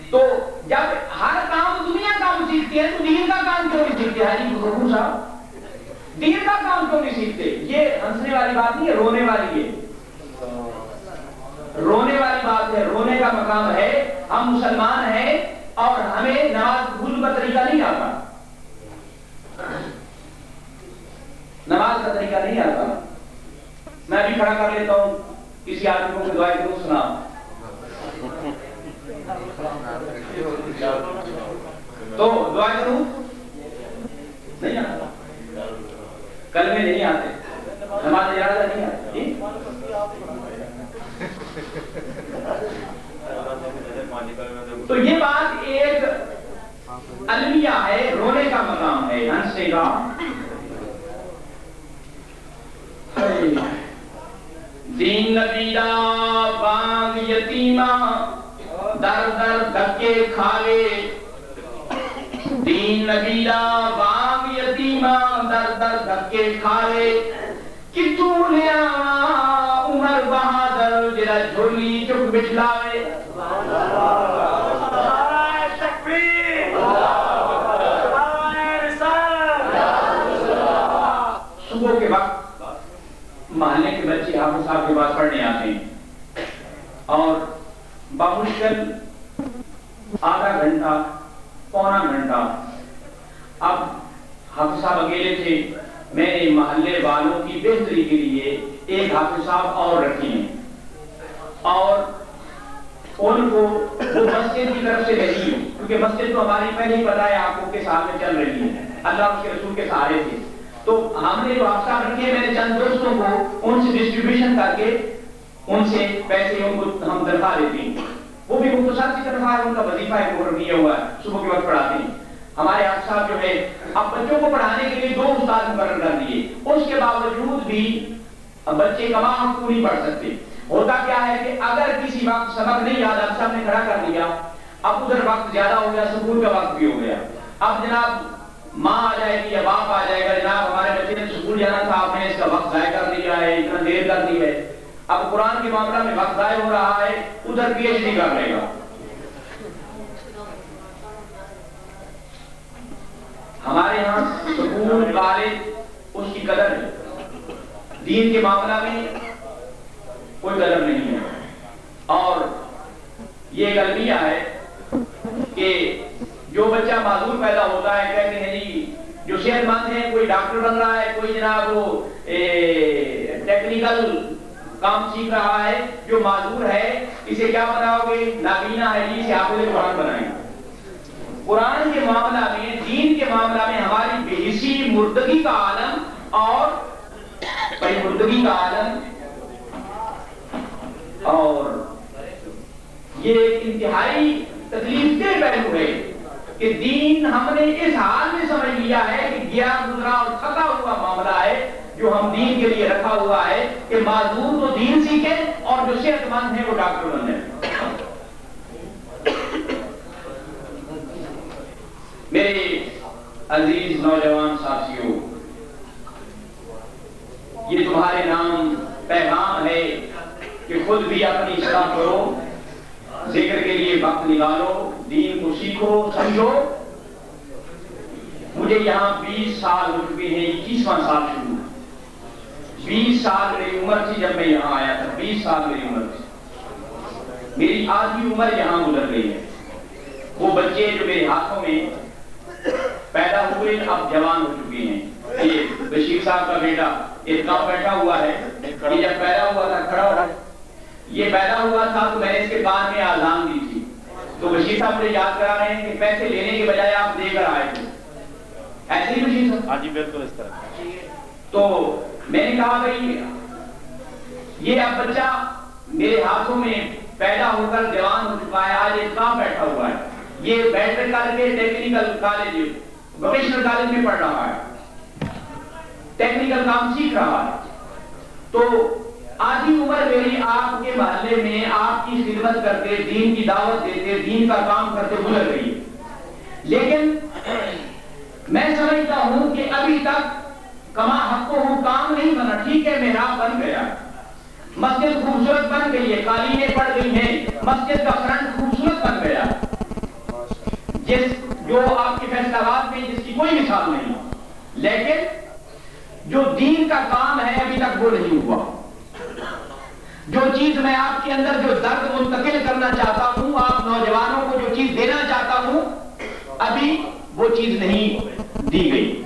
تو جب ہر کام دنیا کام سیکھتے ہیں تو دین کا کام کیوں نہیں سیکھتے؟ حاجی بزرگ صاحب دین کا کام کیوں نہیں سیکھتے؟ یہ ہنسنے والی بات نہیں ہے، رونے والی ہے، رونے والی بات ہے. رونے کا مقام ہے. ہم مسلمان ہیں اور ہمیں نماز وضو کا طریقہ نہیں آتا، نماز کا طریقہ نہیں آتا. میں بھی کھڑا کر لیتا ہوں، کسی آدمی کو دعائیں کیوں سنا تو دعائیں کروں نہیں آتا، کلمے نہیں آتے، نماز اجازت نہیں آتی. تو یہ بات ایک المیہ ہے، رونے کا مقام ہے، ہنسے گا. دین نبی دا بانگ یتیمہ در در دھکے کھالے، دین نبی دا بانگ یتیمہ در در دھکے کھالے، کتوں لیا عمر بہادر جرا جھولی چک بچھلاوے. صبح کے وقت محلے کے بچے حافظ صاحب کے پاس پڑھنے آتے ہیں اور بمشکل آدھا گھنٹہ پونا گھنٹہ. اب حافظ صاحب اکیلے تھے، میں نے محلے والوں کی بہتری کے لیے ایک حافظ صاحب اور رکھے ہیں اور ان کو وہ مسجد کی طرف سے نہیں ہے، کیونکہ مسجد تو ہماری پہلے ہی پتہ ہے آپ کو کے ساتھ میں چل رہی ہے، اللہ اس کے رسول کے سہارے تھے. تو ہم نے جو حافظ صاحب رکھے، میں نے چند دوستوں کو ان سے ڈسٹریبیوشن کر کے ان سے پیسے ان کو ہم تنخواہ دیتے ہیں. وہ بھی مختصر سی تنخواہ ہے، ان کا وظیفہ ہے مقرر کیا ہوا ہے، صبح کے وقت پڑھاتے ہیں. ہمارے حافظ صاحب جو ہے اب بچوں کو پڑھانے کے لیے 2 استاد مقرر کر دیے، اس کے باوجود بھی بچے کما ہم کو نہیں پڑھ سکتے. ہوتا کیا ہے کہ اگر کسی وقت سبق نہیں یاد حافظ صاحب نے کھڑا کر دیا، اب ادھر وقت زیادہ ہو گیا، سکول کا وقت بھی ہو گیا، اب جناب ماں آ جائے گی یا باپ آ جائے گا، جناب ہمارے بچے نے سکول جانا تھا، آپ نے اس کا وقت ضائع کر دیا ہے، اتنا دیر کر دی ہے. اب قرآن کے معاملہ میں وقت ضائع ہو رہا ہے، ادھر پی ایچ ڈی کر لے گا. ہمارے یہاں سکول کالج اس کی قدر ہے، دین کے معاملہ میں کوئی قدر نہیں ہے. اور یہ ایک المیہ ہے کہ جو بچہ معذور پیدا ہوتا ہے کہتے ہیں جی جو صحت مند ہے کوئی ڈاکٹر بن رہا ہے، کوئی جناب وہ ٹیکنیکل کام سیکھ رہا ہے، جو معذور ہے اسے کیا بناؤ گے؟ نابینا ہے جی، اسے حافظ قرآن بنائیں گے. قرآن کے معاملہ میں، دین کے معاملہ میں ہماری بے حسی مردگی کا عالم اور مردگی کا عالم، اور یہ ایک انتہائی تکلیف دہ پہلو ہے کہ دین ہم نے اس حال میں سمجھ لیا ہے کہ گیا گزرا اور تھکا ہوا معاملہ ہے جو ہم دین کے لیے رکھا ہوا ہے کہ معذور تو دین سیکھے اور جو صحت مند ہے وہ ڈاکٹر بن جائے. میرے عزیز نوجوان ساتھیوں، یہ تمہارے نام پیغام ہے کہ خود بھی اپنی اصلاح کرو، ذکر کے لیے وقت نکالو، دین کو سیکھو، سمجھو. مجھے یہاں 20 سال ہو چکے ہیں، 21واں سال شروع. 20 سال میری عمر تھی جب میں یہاں آیا تھا، 20 سال میری عمر تھی. میری آدھی عمر یہاں گزر گئی ہے. وہ بچے جو میرے ہاتھوں میں پیدا ہوئے اب جوان ہو چکے ہیں. یہ بشیر صاحب کا بیٹا اتقاء بیٹھا ہوا ہے، یہ جب پیدا ہوا تھا کھڑا ہوا، یہ پیدا ہوا تھا تو میں نے اس کے کان میں آذان دی تھی، تو بشیر صاحب مجھے یاد کرا رہے ہیں کہ پیسے لینے کے بجائے آپ دے کر آئے تھے. ایسے ہی بشیر صاحب؟ ہاں جی بالکل اس طرح. تو میں نے کہا بھائی یہ اب بچہ میرے ہاتھوں میں پیدا ہو کر جوان ہو چکا ہے، آج اتقاء بیٹھا ہوا ہے، یہ بیٹھ کر کے ٹیکنیکل کالج ووکیشنل کالج میں پڑھ رہا ہے، ٹیکنیکل کام سیکھ رہا ہے. تو آدھی عمر میری آپ کے محلے میں آپ کی خدمت کرتے، دین کی دعوت دیتے، دین کا کام کرتے گزر گئی. لیکن میں سمجھتا ہوں کہ ابھی تک کما حق کو ہوں کام نہیں بنا. ٹھیک ہے محراب بن گیا، مسجد خوبصورت بن گئی ہے، قالینیں پڑ گئی ہیں، مسجد کا فرنٹ خوبصورت بن گیا، جو آپ کے فیصلہ آباد میں جس کی کوئی مثال نہیں. لیکن جو دین کا کام ہے ابھی تک وہ نہیں ہوا. جو چیز میں آپ کے اندر جو درد منتقل کرنا چاہتا ہوں، آپ نوجوانوں کو جو چیز دینا چاہتا ہوں، ابھی وہ چیز نہیں دی گئی.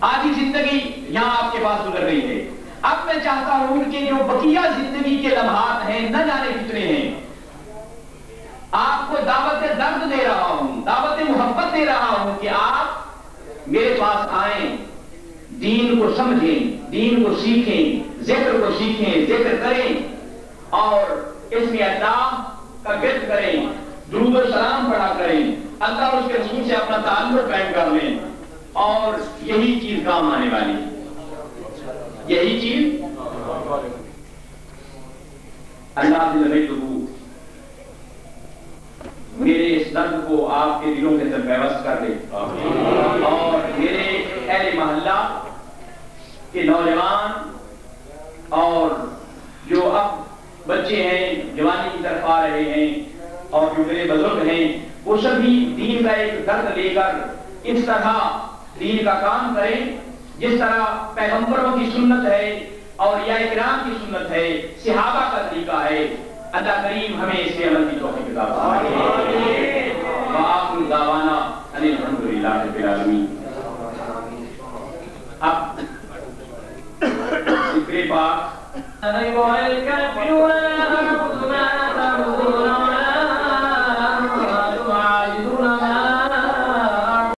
آدھی زندگی یہاں آپ کے پاس گزر گئی ہے. اب میں چاہتا ہوں کہ جو بقیہ زندگی کے لمحات ہیں، نہ جانے کتنے ہیں، آپ کو دعوت درد دے رہا ہوں، دعوت محبت دے رہا ہوں کہ آپ میرے پاس آئیں، دین کو سمجھیں، دین کو سیکھیں، ذکر کو سیکھیں، ذکر کریں اور اس میں اللہ کا گرد کریں، درود و سلام پڑھا کریں، اللہ اور اس کے رسول سے اپنا تعلق قائم کر لیں. اور یہی چیز کام آنے والی، یہی چیز اللہ سے لگے تو میرے اس درد کو آپ کے دلوں کے اندر پیوست کر دے، اور میرے اہل محلہ کے نوجوان اور جو اب بچے ہیں جوانی کی طرف آ رہے ہیں اور جو میرے بزرگ ہیں وہ سبھی دین کا ایک درد لے کر اس طرح دین کا کام کریں جس طرح پیغمبروں کی سنت ہے، اولیاء کرام کی سنت ہے، صحابہ کا طریقہ ہے. اللہ کریم ہمیں اس کے عمل کی توفیق عطا فرمائے. وآخر دعوانا ان الحمدللہ رب العالمین. اب ذکر پاک